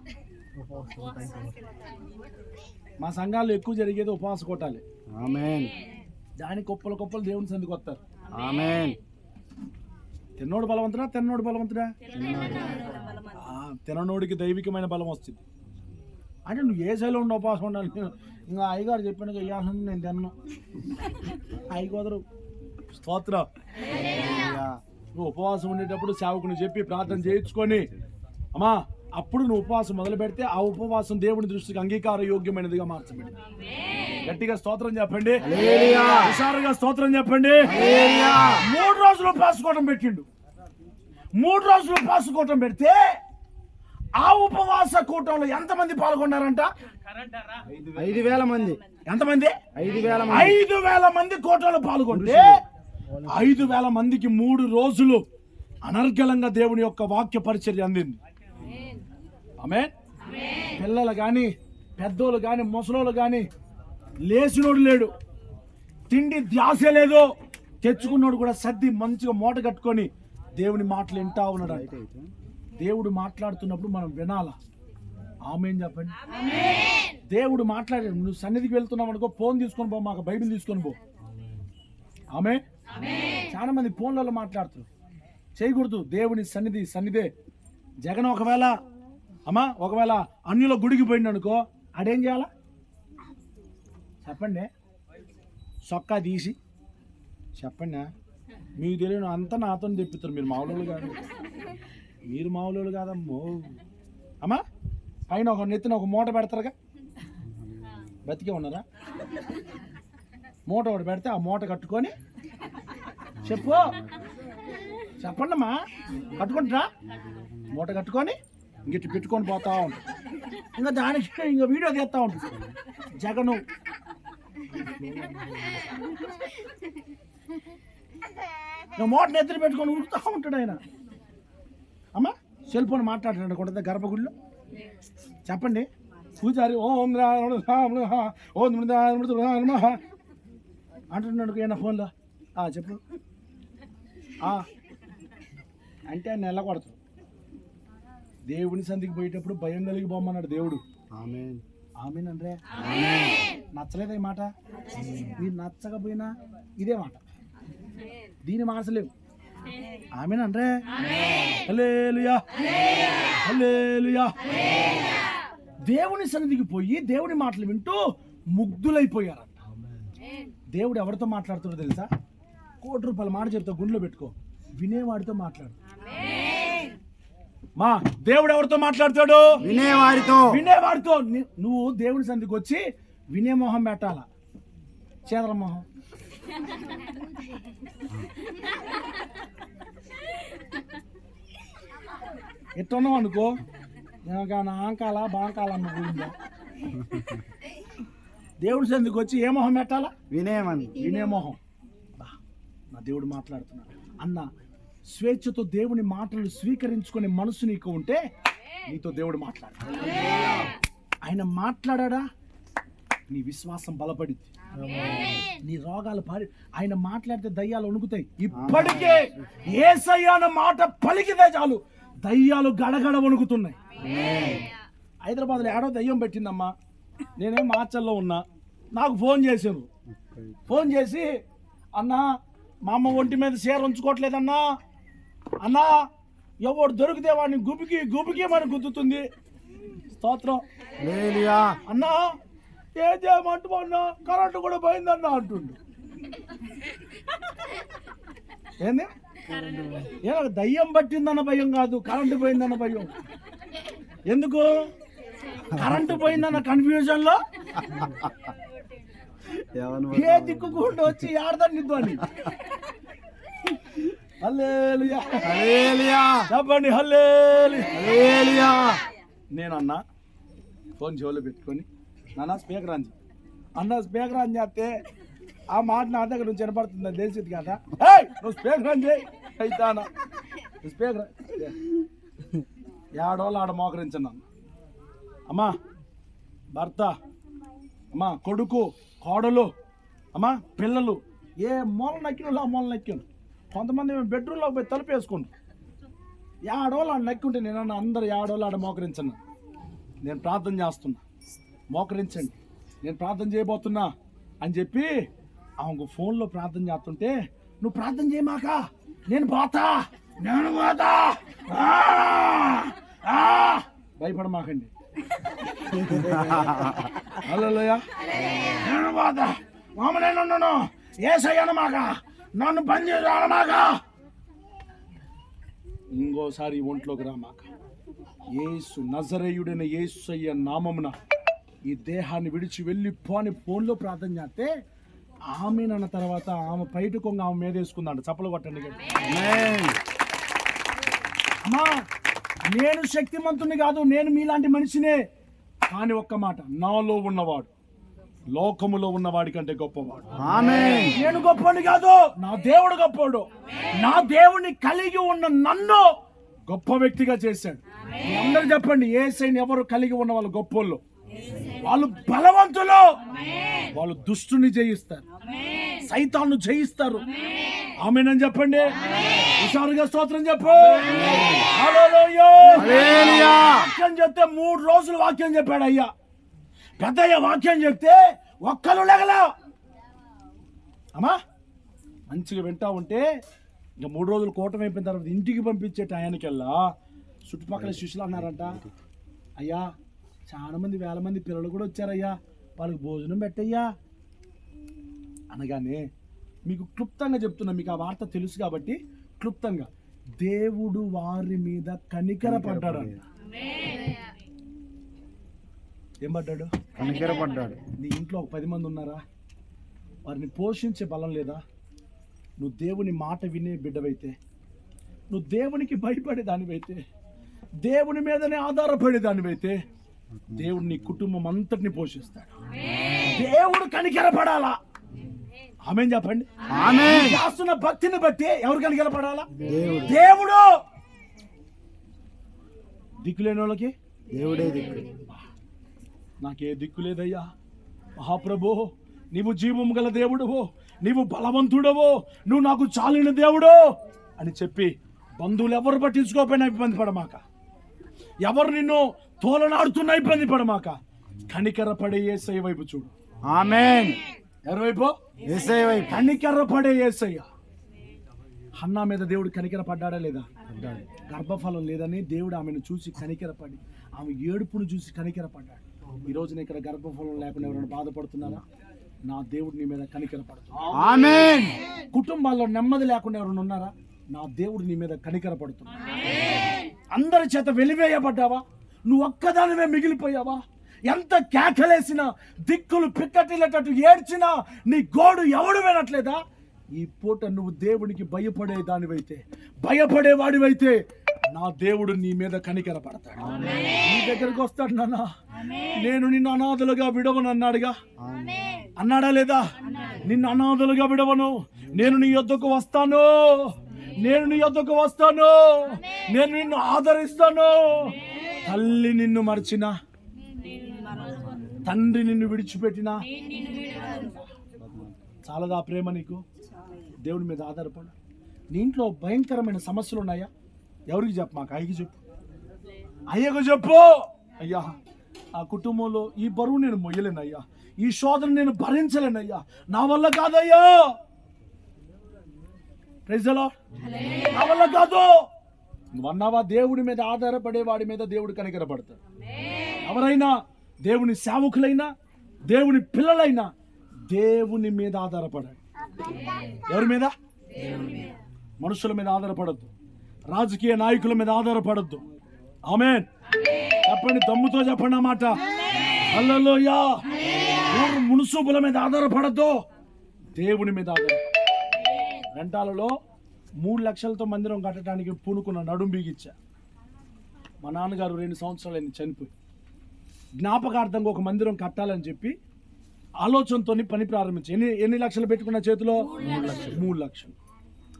మా సంఘాల్లో ఎక్కువ జరిగేది ఉపవాస కోటాలే. ఆమేన్. దాని కుప్పలు దేవుని సందికి వస్తారు. ఆమేన్. తిన్నోడు బలవంతుడా, తిన్నోడు బలవంతుడా? తిననోడికి దైవికమైన బలం వస్తుంది. అంటే నువ్వు ఏ శైలిలో ఉండి ఉపవాసం ఉండాలి. ఇంకా అయ్యగారు చెప్పిన ఇయ్యాలని నేను తిన్నాను, అయ్యగోదరు. స్తోత్రం. నువ్వు ఉపవాసం ఉండేటప్పుడు సేవకుని చెప్పి ప్రార్థన చేయించుకొని అమ్మా, అప్పుడు నువ్వు ఉపవాసం మొదలు పెడితే ఆ ఉపవాసం దేవుని దృష్టికి అంగీకార యోగ్యమైనదిగా మార్చబడింది. గట్టిగా స్తోత్రం చెప్పండి. హుషారుగా స్తోత్రం చెప్పండి. 3 రోజులు ఉపవాసుకోవటం పెట్టిండు. 3 రోజులు ఉపవాసుకోవటం పెడితే ఆ ఉపవాస కూటంలో ఎంతమంది పాల్గొన్నారంట? 5,000 మంది. ఎంతమంది? 5,000 మంది కూటంలో పాల్గొంటే 5,000 మందికి 3 రోజులు అనర్గళంగా దేవుని యొక్క వాక్య పరిచర్య అందింది. ఆమేన్. పిల్లలు కానీ, పెద్దోళ్ళు కానీ, ముసలోళ్ళు కానీ, లేచినోడు లేడు, తిండి ధ్యాస లేదు, తెచ్చుకున్నాడు కూడా సర్ది మంచిగా మూట కట్టుకొని దేవుని మాటలు వింటా ఉన్నాడు. దేవుడు మాట్లాడుతున్నప్పుడు మనం వినాలా. ఆమేన్ చెప్పండి. దేవుడు మాట్లాడాడు. నువ్వు సన్నిధికి వెళ్తున్నావు అనుకో, ఫోన్ తీసుకొని పో, మాకు బైబిల్ తీసుకొని పో. ఆమేన్. చాలా మంది ఫోన్లలో మాట్లాడుతున్నారు, చేయకూడదు. దేవుని సన్నిధే. జగన్ ఒకవేళ అన్యుల గుడికి పోయింది అనుకో, ఆడేం చేయాలా చెప్పండి? సొక్కా తీసి చెప్పండి. మీకు తెలియని అంతా నాతో తెప్పిస్తారు. మీరు మామూలు కాదు, మీరు మామూలు కాదమ్మో. అమ్మా పైన ఒక నెత్తిన ఒక మూట పెడతారుగా, బతికే ఉన్నారా? మూట ఒకటి పెడితే ఆ మూట కట్టుకొని చెప్పండి అమ్మా, కట్టుకుంటారా? మూట కట్టుకొని ఇంక పెట్టుకొని పోతా ఉంటాడు. ఇంకా దానికి ఇంకా వీడియో తీస్తా ఉంటుంది జగను. ఇంకా మోటార్ ఎత్తున పెట్టుకొని ఉడుకుతా ఉంటాడు ఆయన. అమ్మ సెల్ ఫోన్ మాట్లాడుతున్నాడు కొట్టదా గర్భగుడిలో. చెప్పండి పూజారి ఓం అంటున్నాడు ఏనా ఫోన్లో. చెప్పు అంటే ఆయన నెలకొడతాడు. దేవుని సంధికి పోయేటప్పుడు భయం కలిగి పోమన్నాడు దేవుడు. ఆమేన్ అంటే నచ్చలేదా ఈ మాట? మీరు నచ్చకపోయినా ఇదే మాట, దీన్ని మార్చలేవు. ఆమేన్ అంటే హల్లెలూయా హల్లెలూయా. దేవుని సన్నిధికి పోయి దేవుని మాటలు వింటూ ముగ్ధులైపోయారంట. దేవుడు ఎవరితో మాట్లాడుతాడో తెలుసా? ₹1,00,00,000 మాట చెప్తా, గుండెలో పెట్టుకో. వినేవాడితో మాట్లాడు. మా దేవుడు ఎవరితో మాట్లాడతాడు? వినేవాడితో. నువ్వు దేవుని సన్నిధికి వచ్చి వినే మొహం పెట్టాలా, చేదల మొహం. ఎట్టున్నావు అనుకో, ఆంకాల బాంకాల అన్న గురిందా. దేవుడి సన్నిధికి వచ్చి ఏ మొహం పెట్టాలా? వినే మొహం. నా దేవుడు మాట్లాడుతున్నాడు అన్న స్వేచ్ఛతో దేవుని మాటలు స్వీకరించుకునే మనసు నీకు ఉంటే నీతో దేవుడు మాట్లాడతాడు. ఆయన మాట్లాడా నీ విశ్వాసం బలపడిద్ది, నీ రోగాలు పారి. ఆయన మాట్లాడితే దయ్యాలు వణుకుతాయి. ఇప్పటికే యేసయ్య అన్న మాట పలికితే చాలు దయ్యాలు గడగడ వణుకుతున్నాయి. హైదరాబాద్లో ఏడో దయ్యం పెట్టిందమ్మా. నేనేం మాచల్లో ఉన్నా, నాకు ఫోన్ చేశారు. ఫోన్ చేసి అన్నా మా అమ్మ ఒంటి మీద చీర ఉంచుకోవట్లేదన్నా, అన్నా ఎవడు దొరికితే వాడిని గుబికి మన గుద్దుతుంది. స్తోత్రం అన్నా. ఏం చేయమంటున్నా, కరెంటు కూడా పోయిందన్నా అంటుండు. ఏంది దయ్యం పట్టిందన్న భయం కాదు, కరెంటు పోయిందన్న భయం. ఎందుకు? కరెంటు పోయిందన్న కన్ఫ్యూజన్ లో ఏ దిక్కుకుండా వచ్చి ఆడదాన్నిద్దు అని. హల్లెలూయా చెప్పండి హల్లెలూయా. నేనన్నా ఫోన్ చెవులో పెట్టుకొని నాన్న స్పీకర్ అని అన్న స్పీకర్ అని చేస్తే ఆ మాట నా దగ్గర నుంచి వినపడుతుందని తెలిసింది కదా. నువ్వు స్పీకర్ అని చేయి అయితానా స్పీకర్. ఏడోళ్ళు ఆడ మోకరించన్నాను. అమ్మా భర్త, అమ్మా కొడుకు, కోడలు, అమ్మా పిల్లలు ఏ మూల నక్కిన ఆ మూల నక్కాను. కొంతమంది మేము బెడ్రూమ్లోకి పోయి తలుపు వేసుకుంటాం. ఏడోళ్ళు ఆడ నక్కుంటే నేను అందరు ఏడోళ్ళు ఆడ మోకరించను. నేను ప్రార్థన చేస్తున్నా, మోకరించండి, నేను ప్రార్థన చేయబోతున్నా అని చెప్పి ఆమెకు ఫోన్లో ప్రార్థన చేస్తుంటే, నువ్వు ప్రార్థన చేయమాక, నేను పోతా భయపడమాకండి. హల్లెలూయా. నేను పోతా మామ, నేను యేసయ్యనమాక, నన్ను పని చేయమాక, ఇంకోసారి ఒంట్లోకి రామాక. యేసు నజరేయుడైన యేసయ్య నామమున ఈ దేహాన్ని విడిచి వెళ్ళిపోని ఫోన్లో ప్రార్థన చేస్తే ఆమె అన్న తర్వాత ఆమె బయట కొంగ ఆమె మీద వేసుకుందంట. చప్పలు కొట్టండి. అమ్మా నేను శక్తిమంతుని కాదు, నేను మీలాంటి మనిషినే. కానీ ఒక్క మాట, నాలో ఉన్నవాడు లోకములో ఉన్నవాడి కంటే గొప్పవాడు. నేను గొప్పని కాదు, నా దేవుడు గొప్పవాడు. నా దేవుడిని కలిగి ఉన్న నన్ను గొప్ప వ్యక్తిగా చేశాడు. అందరూ చెప్పండి, యేసయ్యని ఎవరు కలిగి ఉన్న వాళ్ళు గొప్పోళ్ళు, వాళ్ళు బలవంతులు, వాళ్ళు దుష్టుని జయిస్తారు, సైతాన్ని జయిస్తారు. ఆమేనని చెప్పండి. హుషారుగా స్తోత్రం చెప్పు. వాక్యం చెప్తే 3 రోజులు వాక్యం చెప్పాడు అయ్యా. పెద్దయ్య వాక్యం చెప్తే ఒక్కరు లేగల. అమ్మా మంచిగా వింటా ఉంటే ఇంకా 3 రోజులు కూటమి అయిపోయిన తర్వాత ఇంటికి పంపించే టయానికెల్లా చుట్టుపక్కల శిష్యులు అన్నారంట, అయ్యా చాలా మంది, వేల మంది పిల్లలు కూడా వచ్చారయ్యా, వాళ్ళకి భోజనం పెట్టయ్యా అనగానే, మీకు క్లుప్తంగా చెప్తున్నా, మీకు ఆ వార్త తెలుసు కాబట్టి క్లుప్తంగా, దేవుడు వారి మీద కనికరపడ్డాడు. ఏం పడ్డాడు? కనికరపడ్డాడు. నీ ఇంట్లో ఒక 10 మంది ఉన్నారా? వారిని పోషించే బలం లేదా? నువ్వు దేవుని మాట వినే బిడ్డవైతే, నువ్వు దేవునికి భయపడే దానివైతే, దేవుని మీదనే ఆధారపడేదానివైతే దేవుడు నీ కుటుంబం అంతటిని పోషిస్తాడు. దేవుడు కనికరపడాలా. ఆమేన్ చెప్పండి. ఆమేన్. చేస్తున్న భక్తిని బట్టి ఎవరు కనికరపడాలా? దేవుడు. దేవుడు. దిక్కులేని వాళ్ళకి దేవుడే దిక్కు. నాకే దిక్కు లేదయ్యా. మహాప్రభు, నీవు జీవము గల దేవుడువో, నీవు బలవంతుడవో, నువ్వు నాకు చాలిన దేవుడు అని చెప్పి బంధువులు ఎవరు పట్టించుకోకపోయినా ఇబ్బంది పడమాక, ఎవరు నిన్ను తోలనాడుతున్నా ఇబ్బంది పడమాక, కనికరపడే యేసయ్య వైపు చూడు. ఆమేన్. ఎవరి వైపు? యేసయ్య వైపు. కనికరపడే యేసయ్య. హన్నా మీద దేవుడు కనికరపడ్డాడా లేదా? గర్భఫలం లేదని దేవుడు ఆమెను చూసి కనికరపడి, ఆమె ఏడుపును చూసి కనికరపడ్డాడు. ఈ రోజున ఇక్కడ గర్భఫలం లేకుండా ఎవరైనా బాధపడుతున్నారా? నా దేవుడు నీ మీద కనికరపడుతున్నాడు. ఆమేన్. కుటుంబాల్లో నెమ్మది లేకుండా ఎవరైనా ఉన్నారా? నా దేవుడు నీ మీద కనికరపడుతున్నాడు. అందరి చేత వెలివేయబడ్డావా? నువ్వు ఒక్కదానివే మిగిలిపోయావా? ఎంత కేకలేసినా, దిక్కులు పిక్కటిల్లేటట్టు ఏడ్చినా నీ గోడు ఎవడు వినట్లేదా? ఈ పూట నువ్వు దేవునికి భయపడేవాడివైతే నా దేవుడు నీ మీద కనికరపడతాడు. నీ దగ్గరకు వస్తాడు. నాన్న, నేను నిన్ను అనాథలుగా విడవను అన్నాడుగా, అన్నాడా లేదా? నిన్ను అనాథలుగా విడవను, నేను నీ యొద్దకు వస్తాను, నేను నీ యొద్దకు వస్తాను, నేను నిన్ను ఆదరిస్తాను. తల్లి నిన్ను మర్చినా, తండ్రి నిన్ను విడిచిపెట్టినా చాలదా ప్రేమ నీకు? దేవుడి మీద ఆధారపడు. నీ ఇంట్లో భయంకరమైన సమస్యలు ఉన్నాయా? ఎవరికి చెప్పు? మాకు అయ్యకి చెప్పు, అయ్యకు చెప్పు. అయ్యా, ఆ కుటుంబంలో ఈ బరువు నేను మొయ్యలేనయ్యా, ఈ శోధన నేను భరించలేనయ్యా, నా వల్ల కాదయ్యా. Praise the Lord. నా వల్ల కాదు. నువ్వన్నావా, దేవుడి మీద ఆధారపడే వాడి మీద దేవుడు కనికరపడతాడు. ఎవరైనా దేవుని సేవకులైనా, దేవుని పిల్లలైనా దేవుని మీద ఆధారపడాలి. ఎవరి మీద? మనుషుల మీద ఆధారపడద్దు, రాజకీయ నాయకుల మీద ఆధారపడద్దు. ఆమేన్ చెప్పండి, దమ్ముతో చెప్పండి ఆ మాట. హల్లెలూయా. మునుసుబుల మీద ఆధారపడద్దు, దేవుని మీద ఆధారపడద్దు. రెంటాలలో 3 లక్షలతో మందిరం కట్టడానికి పూనుకున్న నడుం బిగిచ్చా. మా నాన్నగారు 2 సంవత్సరాలు చనిపోయి జ్ఞాపకార్థంగా ఒక మందిరం కట్టాలని చెప్పి ఆలోచనతో పని ప్రారంభించి ఎన్ని లక్షలు పెట్టుకున్న చేతిలో? 3 లక్షలు.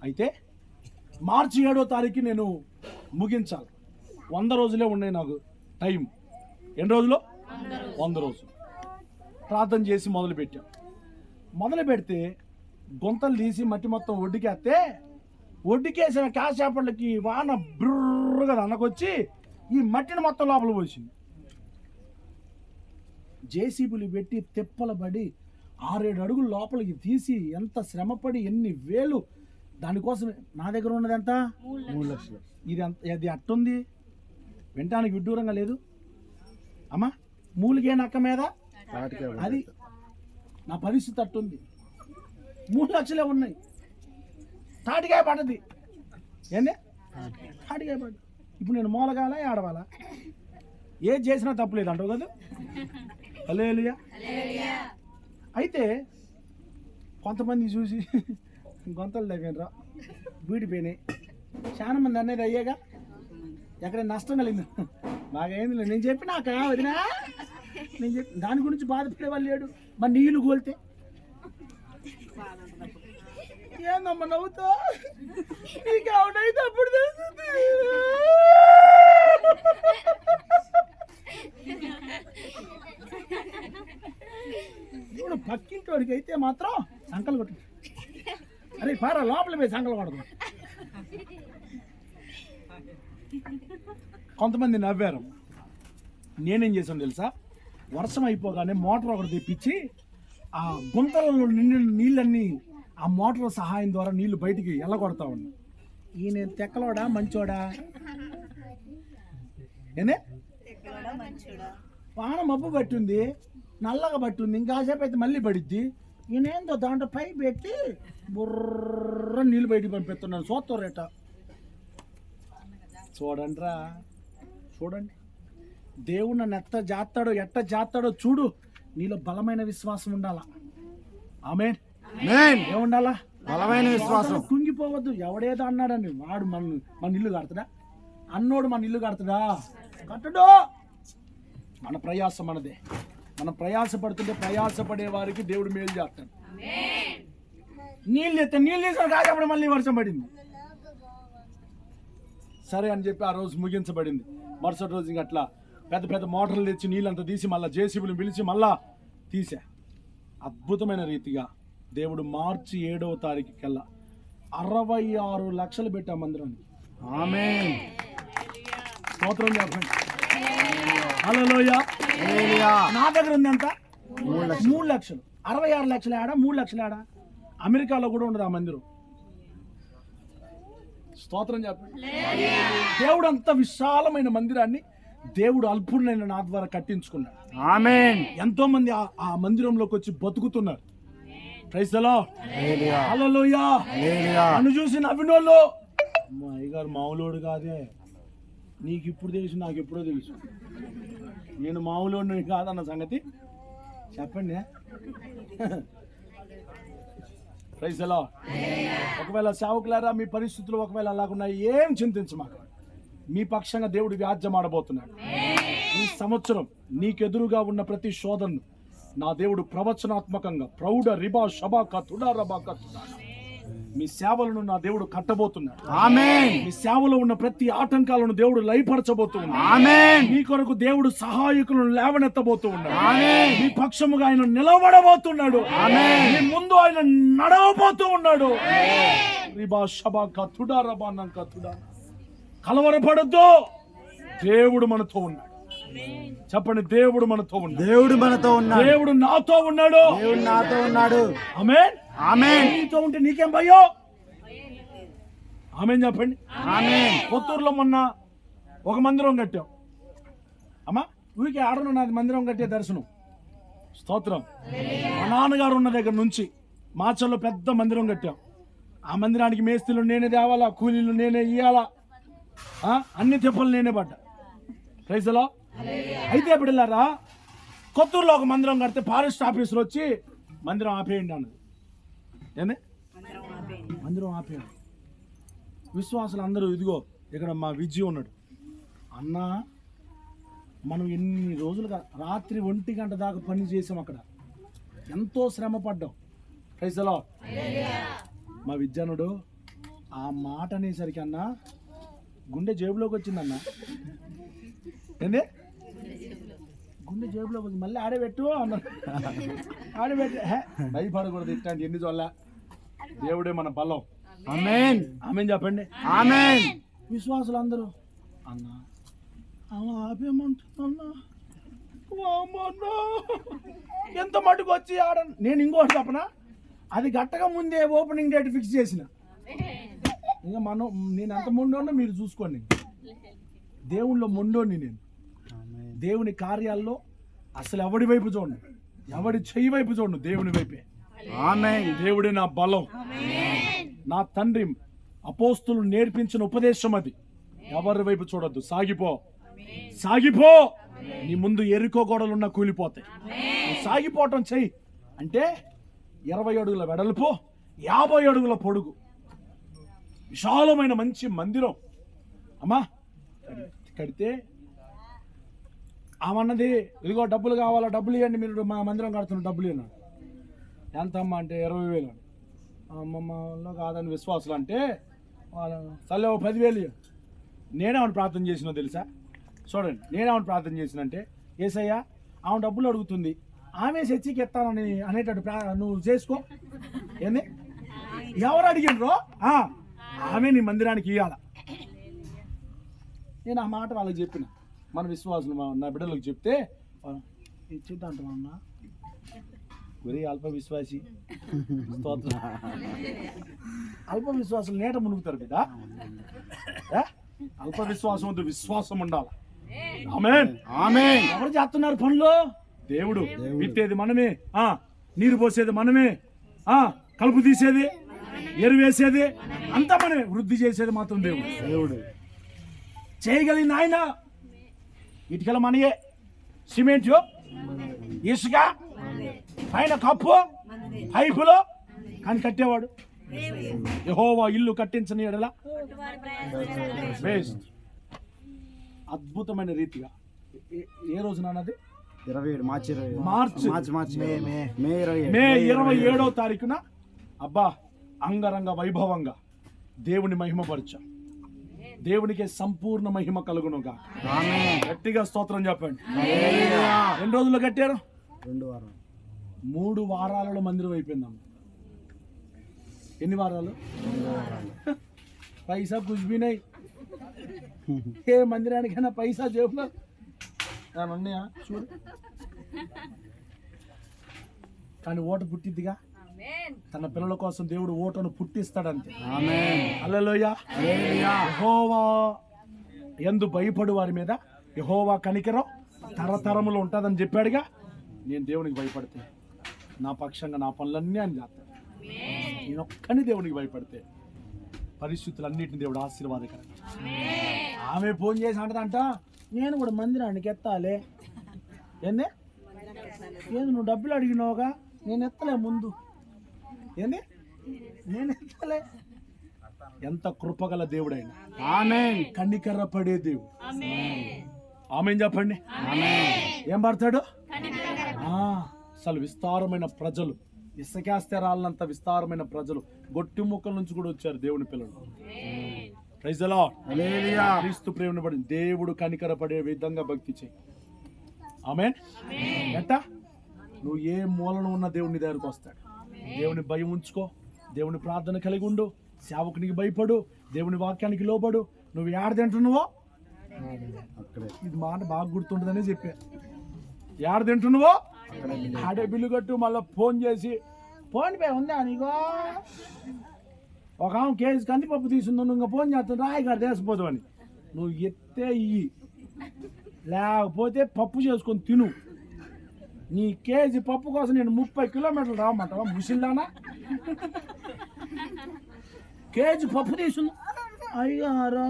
అయితే మార్చి 7వ తారీఖు నేను ముగించాలి. 100 రోజులే ఉన్నాయి నాకు టైం. ఎన్ని రోజులు? 100 రోజులు. ప్రార్థన చేసి మొదలు పెడితే గొంతలు తీసి మట్టి మొత్తం ఒడ్డుకేసిన కాసేపళ్ళకి వాన బ్రుర్రుగా అనకొచ్చి ఈ మట్టిని మొత్తం లోపల పోసింది. జేసీబీలు పెట్టి తెప్పలు పడి 6-7 అడుగులు లోపలికి తీసి ఎంత శ్రమపడి ఎన్ని వేలు దానికోసం. నా దగ్గర ఉన్నది ఎంత? 3 లక్షలు. ఇది అట్టుంది, వినటానికి విడ్డూరంగా లేదు అమ్మా. మూలిగే నక్క మీద అది నా పరిస్థితి అట్టుంది. 3 లక్షలే ఉన్నాయి. తాటికాయ పడ్డది. ఏంది? తాటికాయ పడ్డది. ఇప్పుడు నేను మూలగాల ఆడవాలా? ఏది చేసినా తప్పులేదు అంటావు కదా. హల్లెలూయా. అయితే కొంతమంది చూసి గొంతలు తగ్గినరా, బీడిపోయినాయి. చాలా మంది అనేది అయ్యాగా, ఎక్కడ నష్టం కలిగింది బాగైంది. నేను చెప్పినాక వదినా, నేను చెప్పి దాని గురించి బాధపడే వాళ్ళు లేడు. మరి నీళ్ళు కోల్తే ఏందమ్మా నవ్వుతా? నీకు అవునైతే అప్పుడు తెలుస్తుంది. ఇప్పుడు పక్కింటోడికి అయితే మాత్రం సంకలు కొట్టు. అరే పారా లోపల పోయి సంకలు కొడదు. కొంతమంది నవ్వారు. నేనేం చేశాను తెలుసా? వర్షం అయిపోగానే మోటార్ ఒకటి తెప్పించి ఆ గుంతలలో నిండిన నీళ్ళన్నీ ఆ మోటార్ సహాయం ద్వారా నీళ్లు బయటికి ఎల్లగొడతా ఉన్నా. ఈయన తెక్కలోడా మంచోడా? ఏనే వాన మబ్బు పట్టింది, నల్లగా పట్టింది, ఇంకాసేపు అయితే మళ్ళీ పడిద్ది. ఈయనేందో దాంట్లో పై పెట్టి బుర్ర నీళ్ళు బయటికి పంపిస్తున్నాను. చూస్తారేట చూడండి. దేవుడు నన్ను ఎట్ట జాతాడో చూడు. నీలో బలమైన విశ్వాసం ఉండాలా. ఆమేన్. ఏముండాలా? బలమైన విశ్వాసం. కుంగిపోవద్దు. ఎవడేదో అన్నాడని వాడు మన ఇల్లు కడతాడా? అన్నోడు మన ఇల్లు కడతాడా? కట్టడు. మన ప్రయాస మనదే. మనం ప్రయాసపడుతుంటే ప్రయాసపడే వారికి దేవుడు మేలు చేస్తాడు. నీళ్ళు తీసాడు కాకపోతే మళ్ళీ వర్షం పడింది. సరే అని చెప్పి ఆ రోజు ముగించబడింది. మరుసటి రోజు ఇంక అట్లా పెద్ద పెద్ద మోటార్లు తెచ్చి నీళ్ళంతా తీసి మళ్ళీ జేసీబీని పిలిచి మళ్ళా తీసా. అద్భుతమైన రీతిగా దేవుడు మార్చి 7వ తారీఖు కల్లా 66 లక్షలు పెట్టా మందిరానికి. ఆమేన్. స్తోత్రం చెప్పండి. హల్లెలూయా. నా దగ్గర ఉంది ఎంత? 3 లక్షలు. 66 లక్షలు ఆడా, 3 లక్షలు ఆడా. అమెరికాలో కూడా ఉండదు ఆ మందిరం. స్తోత్రం చెప్పండి. దేవుడు అంత విశాలమైన మందిరాన్ని దేవుడు అల్పుడైన నా ద్వారా కట్టించుకున్నాడు. ఆమేన్. ఎంతో మంది ఆ మందిరంలోకి వచ్చి బతుకుతున్నారు. Praise the lord. హల్లెలూయా. నన్ను చూసి నవ్వినోళ్ళు, మా అయ్యగారు మామూలోడు కాదే, నీకు ఇప్పుడు తెలుసు, నాకు ఎప్పుడో తెలుసు, నేను మామూలు కాదన్న సంగతి చెప్పండి. Praise the Lord. ఒకవేళ సేవకులారా మీ పరిస్థితులు ఒకవేళ అలాగున్నాయి, ఏం చింతించమాక. మీ పక్షంగా దేవుడు వ్యాజ్యం ఆడబోతున్నాడు. ఈ సంవత్సరం నీకెదురుగా ఉన్న ప్రతి శోధనను నా దేవుడు ప్రవచనాత్మకంగా ప్రౌఢ రిబా షబా కతుడా రబా కతుడా మీ సేవలను నా దేవుడు కట్టబోతున్నాడు. ఆమేన్. మీ సేవలో ఉన్న ప్రతి ఆటంకాలను దేవుడు లయపరచబోతున్నాడు. ఆమేన్. మీ కొరకు దేవుడు సహాయకులను లేవనెత్తబోతున్నాడు. ఆమేన్. మీ పక్షముగా ఆయన నిలబడబోతున్నాడు. ఆమేన్. మీ ముందు ఆయన నడవబోతూ ఉన్నాడు. రిబా షబా కతుడా రబా నం కతుడా. కలవరపడద్దు, దేవుడు మనతో ఉన్నాడు. చెప్పండి, దేవుడు మనతో ఉన్నాడు. దేవుడు మనతో ఉన్నాడు. దేవుడు నాతో ఉన్నాడు. దేవుడు నాతో ఉన్నాడు. ఆమేన్. ఆమేన్. నీతో ఉంటే నీకేం భయం? ఆమేన్ చెప్పండి. ఆమేన్. కొత్తూరులో మొన్న ఒక మందిరం కట్టాం. అమ్మా ఊరికే ఆడను నాది మందిరం కట్టే దర్శనం. స్తోత్రం. మా నాన్నగారు ఉన్న దగ్గర నుంచి మాచల్లో పెద్ద మందిరం కట్టాం. ఆ మందిరానికి మేస్త్రీలు నేనే తేవాలా, కూలీలు నేనే ఇయ్యాలా, అన్ని తెప్పలు నేనే పడ్డా. Praise the Lord. అయితే ఇప్పుడు వెళ్ళారా, కొత్తూరులో ఒక మందిరం కడితే ఫారెస్ట్ ఆఫీసులు వచ్చి మందిరం ఆపేయండి అన్నది. ఏంది? మందిరం ఆపేయండి. విశ్వాసులు అందరూ ఇదిగో ఇక్కడ మా విజయ్ ఉన్నాడు. అన్నా మనం ఎన్ని రోజులుగా రాత్రి 1 గంట దాకా పని చేసాం, అక్కడ ఎంతో శ్రమ పడ్డాం. Praise the Lord. మా విద్యానుడు ఆ మాట అనేసరికి అన్నా గుండె జేబులోకి వచ్చిందన్న. ఏంది? గుండె జేబులోకి వచ్చి మళ్ళీ ఆడబెట్టు అన్నారు. ఆడబెట్టి భయపడకూడదు. ఇట్లాంటి ఎన్ని చోళ్ళ దేవుడే మన బలం. ఆమేన్. ఆమేన్ చెప్పండి. ఆమేన్. విశ్వాసులు అందరూ అన్నా ఆపేమంటున్నా ఎంత మటుకు వచ్చి ఆడ. నేను ఇంకోటి చెప్పనా, అది గట్టగా ముందే ఓపెనింగ్ డేట్ ఫిక్స్ చేసిన. ఇంకా నేను అంత మొండోన్నా మీరు చూసుకోండి. దేవుళ్ళో మొండోని నేను. దేవుని కార్యాల్లో అసలు ఎవడి వైపు చూడండి, ఎవడి చెయ్యి వైపు చూడండి, దేవుని వైపే. ఆమేన్. దేవుడే నా బలం. నా తండ్రి అపోస్తులు నేర్పించిన ఉపదేశం అది. ఎవరి వైపు చూడొద్దు. సాగిపో, సాగిపో. నీ ముందు ఎరుకో గోడలున్నా కూలిపోతాయి. సాగిపోవటం చెయ్యి. అంటే 20 అడుగుల వెడల్పు, 50 అడుగుల పొడుగు, విశాలమైన మంచి మందిరం. అమ్మా కడితే ఆమన్నది, ఇదిగో డబ్బులు కావాలా, డబ్బులు ఇవ్వండి, మీరు మా మందిరం కడుతున్న డబ్బులు ఇవ్వన్నాడు. ఎంత అమ్మా అంటే 20,000. అమ్మమ్మలో కాదని విశ్వాసులు అంటే సరే 10,000. నేనేమని ప్రార్థన చేసినా తెలుసా? చూడండి, నేనేమని ప్రార్థన చేసినంటే, ఏసయ్యా ఆమె డబ్బులు అడుగుతుంది, ఆమె చర్చికి ఎత్తానని అనేటట్టు నువ్వు చేసుకో. ఏంది? ఎవరు అడిగినరో ఆమె నీ మందిరానికి ఇవ్వాల. నేను ఆ మాట వాళ్ళకి చెప్పిన. మన విశ్వాసులు నా బిడ్డలకు చెప్తే ఇచ్చేద్దాంటా అన్న, ఒరే అల్ప విశ్వాసి. స్తోత్రం. అల్ప విశ్వాసులు నేట మునుగుతారు కదా. అల్ప విశ్వాసం వద్దు, విశ్వాసం ఉండాలి. ఆమేన్. ఆమేన్. ఎవరు చేస్తున్నారు పనులు? దేవుడు. విత్తేది మనమే, నీరు పోసేది మనమే, కలుపు తీసేది, ఎరువేసేది అంతా మనమే, వృద్ధి చేసేది మాత్రం దేవుడు. దేవుడు చేయగలిగిన ఆయన. ఇటుకల మనయే, సిమెంట్, ఇసుక, పైన కప్పు, పైపులో, కానీ కట్టేవాడు యెహోవా ఇల్లు కట్టించని ఎడల వేస్ట్. అద్భుతమైన రీతిగా ఏ రోజున అన్నది 27 మార్చి 27 మార్చి మే 27 మే 27వ తారీఖున అబ్బా అంగరంగ వైభవంగా దేవుని మహిమపరచాం. దేవునికి సంపూర్ణ మహిమ కలుగునుగా. గట్టిగా స్తోత్రం చెప్పండి. ఎన్ని రోజుల్లో కట్టారు? 2 వారాలు. 3 వారాలలో మందిరం అయిపోయిందమ్మ. ఎన్ని వారాలు? పైసా కుజ్బినాయి. ఏ మందిరానికైనా పైసా జేబులో ఉన్నాయా చూడు. కానీ ఓట పుట్టిద్దిగా. తన పిల్లల కోసం దేవుడు ఓటను పుట్టిస్తాడంతే. హల్లెలూయా. యెహోవా యందు భయపడు వారి మీద యెహోవా కనికరం తరతరములు ఉంటుందని చెప్పాడుగా. నేను దేవునికి భయపడితే నా పక్షంగా నా పనులన్నీ అని చేస్తాను. నేను ఒక్కని దేవునికి భయపడితే పరిస్థితులన్నిటిని దేవుడు ఆశీర్వాదకరం. ఆమె ఫోన్ చేసి అంటదంట, నేను కూడా మందిరానికి ఎత్తాలే. ఏంది నువ్వు డబ్బులు అడిగినావుగా, నేను ఎత్తలే ముందు. ఏంది నేను ఎత్తలే. ఎంత కృపగల దేవుడైనా ఆమేన్. కనికర పడే దేవుడు ఆమేన్ చెప్పండి. ఏం పడతాడు? అసలు విస్తారమైన ప్రజలు, ఇసుకేస్తే రాళ్ళంత విస్తారమైన ప్రజలు గొట్టి ముక్కల నుంచి కూడా వచ్చారు దేవుని పిల్లలు. Praise the lord. హల్లెలూయా. క్రీస్తు ప్రేమను పడి దేవుడు కనికర పడే విధంగా భక్తి చేయి. ఆమేన్. ఎట్టా నువ్వు ఏ మూలను ఉన్న దేవుని దగ్గరకు వస్తాడు. దేవుని భయం ఉంచుకో, దేవుని ప్రార్థన కలిగి ఉండు, సేవకునికి భయపడు, దేవుని వాక్యానికి లోబడు. నువ్వు ఏడ తింటున్నావో ఇది మాట బాగా గుర్తుంటుందనే చెప్పా. ఏడ తింటున్నావో ఆడే బిల్లు కట్టు. మళ్ళీ ఫోన్ చేసి ఫోన్ పే ఉందా నీకో, ఒక ఆమె కేజీ కందిపప్పు తీసుకుందా, నువ్వు ఇంకా ఫోన్ చేస్తాను రాయి గారు దేశపోతావు అని. నువ్వు ఎత్తే ఇయ్యి, లేకపోతే పప్పు చేసుకొని తిను. నీ కేజీ పప్పు కోసం నేను 30 కిలోమీటర్లు రావమంటావా ముసిల్లానా? కేజీ పప్పు తీసుకున్నా. అయ్యారా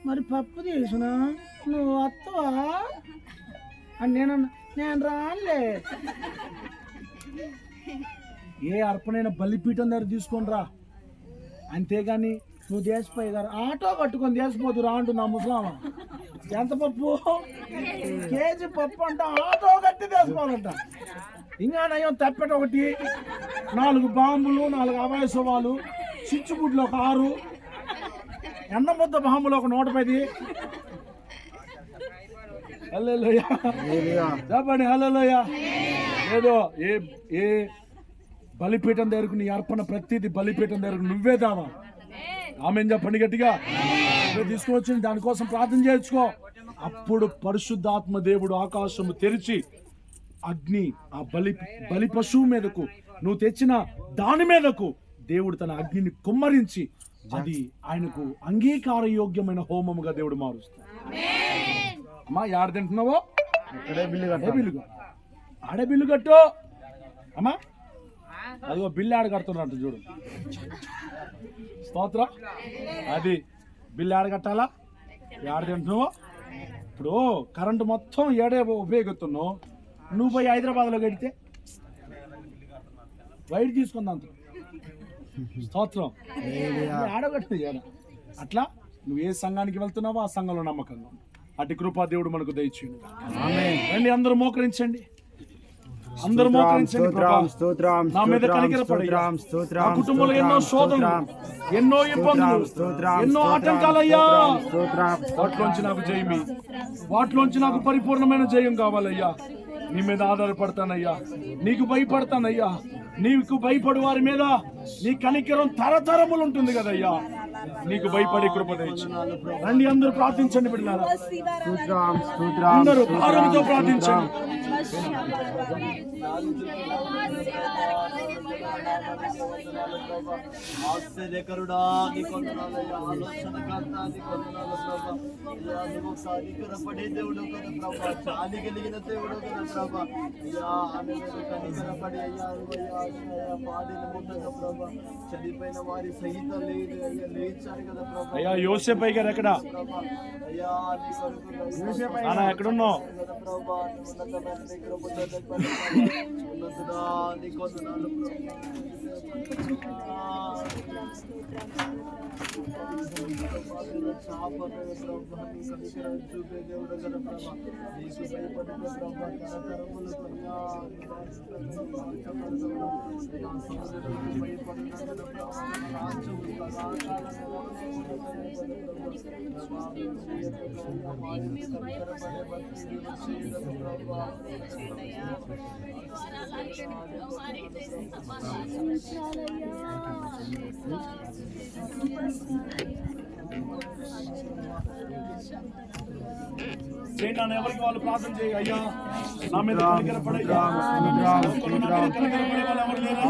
మరి పప్పు తీసుకున్నా నువ్వు వస్తావా అని నేను రాలే. ఏ అర్పణైనా బలిపీఠం దగ్గర తీసుకొని రా, అంతేగాని నువ్వు దేశపోయి గారు ఆటో కట్టుకొని దేశపోతు రా అంటు నా ముసలామా. ఎంత పప్పు? కేజీ పప్పు అంట ఆటో కట్టి తీసుకోవాలంట. ఇంకా నయం తప్పెట ఒకటి, 4 బాంబులు, 4 అభయశవాలు, చిచ్చుబుడ్లు ఒక 6, ఎన్నముద్ద బాంబులు ఒక 110. హల్లెలూయా చెప్పండి. హల్లెలూయా. ఏదో ఏ బలిపీఠం దగ్గరకు నీ అర్పణ ప్రతిదీ బలిపీఠం దగ్గరకు నువ్వే దావా. ఆమేన్ చెప్పండి గట్టిగా. తీసుకువచ్చి దానికోసం ప్రార్థన చేయించుకో. అప్పుడు పరిశుద్ధాత్మ దేవుడు ఆకాశము తెరిచి అగ్ని ఆ బలి పశువు మీదకు, నువ్వు తెచ్చిన దాని మీదకు దేవుడు తన అగ్నిని కుమ్మరించి అది ఆయనకు అంగీకార యోగ్యమైన హోమముగా దేవుడు మారుస్తాడు. అమ్మా ఏడ తింటున్నావో ఆడే బిల్లు కట్టు. అమ్మా అదిగో బిల్లు ఆడ కడుతున్నట్టు చూడు. స్తోత్రం. అది బిల్లు ఆడ కట్టాలా? ఏడ తింటున్నావో. ఇప్పుడు కరెంటు మొత్తం ఏడే ఉపయోగిస్తున్నావు, నువ్వు పోయి హైదరాబాద్లో కడితే వైట్ తీసుకుందాం. స్తోత్రం. ఆడగట్టు ఏడ అట్లా నువ్వు ఏ సంఘానికి వెళ్తున్నావో ఆ సంఘంలో నమ్మకంగా అటు కృపా దేవుడు మనకు దయచేయండి. రండి అందరూ మోకరించండి, అందరూ మోకరించండి. నా మీద కనికరపడి నా కుటుంబంలో ఎన్నో శోధనలు, ఎన్నో ఇబ్బందులు, ఎన్నో ఆటంకాలయ్యా, వాటిలోంచి నాకు జయమి, వాటిలోంచి నాకు పరిపూర్ణమైన జయం కావాలయ్యా. నీ మీద ఆధారపడతానయ్యా, నీకు భయపడతానయ్యా. నీకు భయపడు వారి మీద నీ కనికరం తరతరములు ఉంటుంది కదయ్యా. నీకు భయపడే కృప దయచేయి. రండి అందరూ ప్రార్థించండి బిడ్డలారా, అందరూ భారముతో ప్రార్థించండి. ఆశ్చర్యకరుడా నీ కొందనాలయ్యా, ఆలోచనకర్తా నీ కొందనాలు ప్రభా. నువ్వు కనికరపడే దేవుడు కదా ప్రభా, చాలి కలిగిన దేవుడు కదా ప్రభా. అయ్యా ఆమె మీద కనికరపడి అయ్యా పాడిన ముందుగా ప్రభా, చనిపోయిన వారి సహిత లేదు అయ్యా లేచారు కదా ప్రభా. అయ్యా యోసేపు గారు ఎక్కడ? అయ్యా నీ కొరకు అలా ఎక్కడున్నావు? కదా ప్రభా, ఉన్నతమైన దగ్గర ఉన్నతుడా నీ కొందనాలు ప్రభా. చూపే దేవుడు కదా ప్రభా, నీకు భయపడితే ప్రభా తరతరములు చేయండి నాన్న, ఎవరికి వాళ్ళు ప్రార్థన చేయి. అయ్యా నా మీద కనికరపడయ్యా, నా మీద కనికరపడే వాళ్ళు ఎవరు లేరు,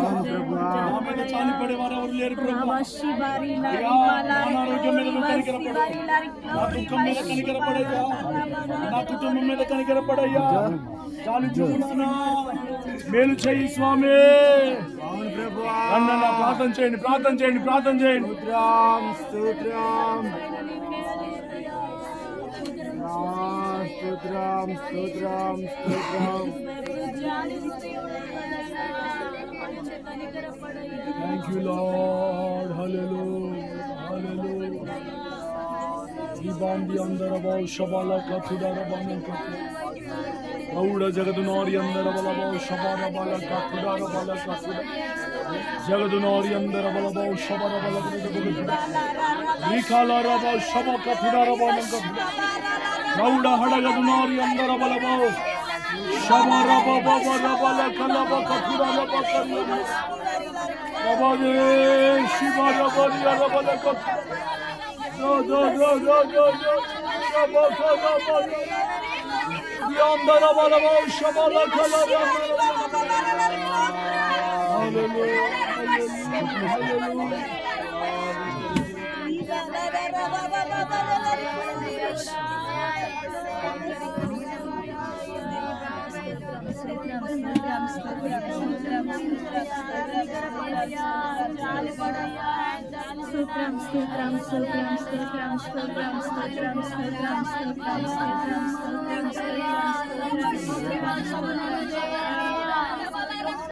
నా మీద చాలిపడే వారు ఎవరు లేరు ప్రభు. అయ్యా నా అనారోగ్యం మీద నువ్వు కనికరపడు, నా దుఃఖం మీద కనికరపడయ్యా, నా కుటుంబం మీద కనికరపడయ్యా, చాలు చూపునా మేలు చేయి స్వామి. అన్న ప్రార్థన చేయండి, ప్రార్థన చేయండి, ప్రార్థన చేయండి. స్తోత్రం స్తోత్రం స్తోత్రం. Thank you Lord, hallelujah, hallelujah. Ibandi andara bau shabala kathudara banaka, Rauda jagadunori andara bala bau shabara bala kathudara bala kathuda, jagadunori andara bala bau shabara bala kathuda, Rikalara bau shabaka kathudara banaka, Rauda hadagadunori andara bala bau shabara baba bala bala kalaba kathudara bakariya, Baba de shibara bala bala kathudara. Do shabaka bala yandara bala bau shabala kalaba. Hallelujah, hallelujah. స్తోత్రం స్తోత్రం స్తోత్రం స్తోత్రం స్తోత్రం స్తోత్రం స్తోత్రం స్తోత్రం స్తోత్రం స్తోత్రం స్తోత్రం స్తోత్రం స్తోత్రం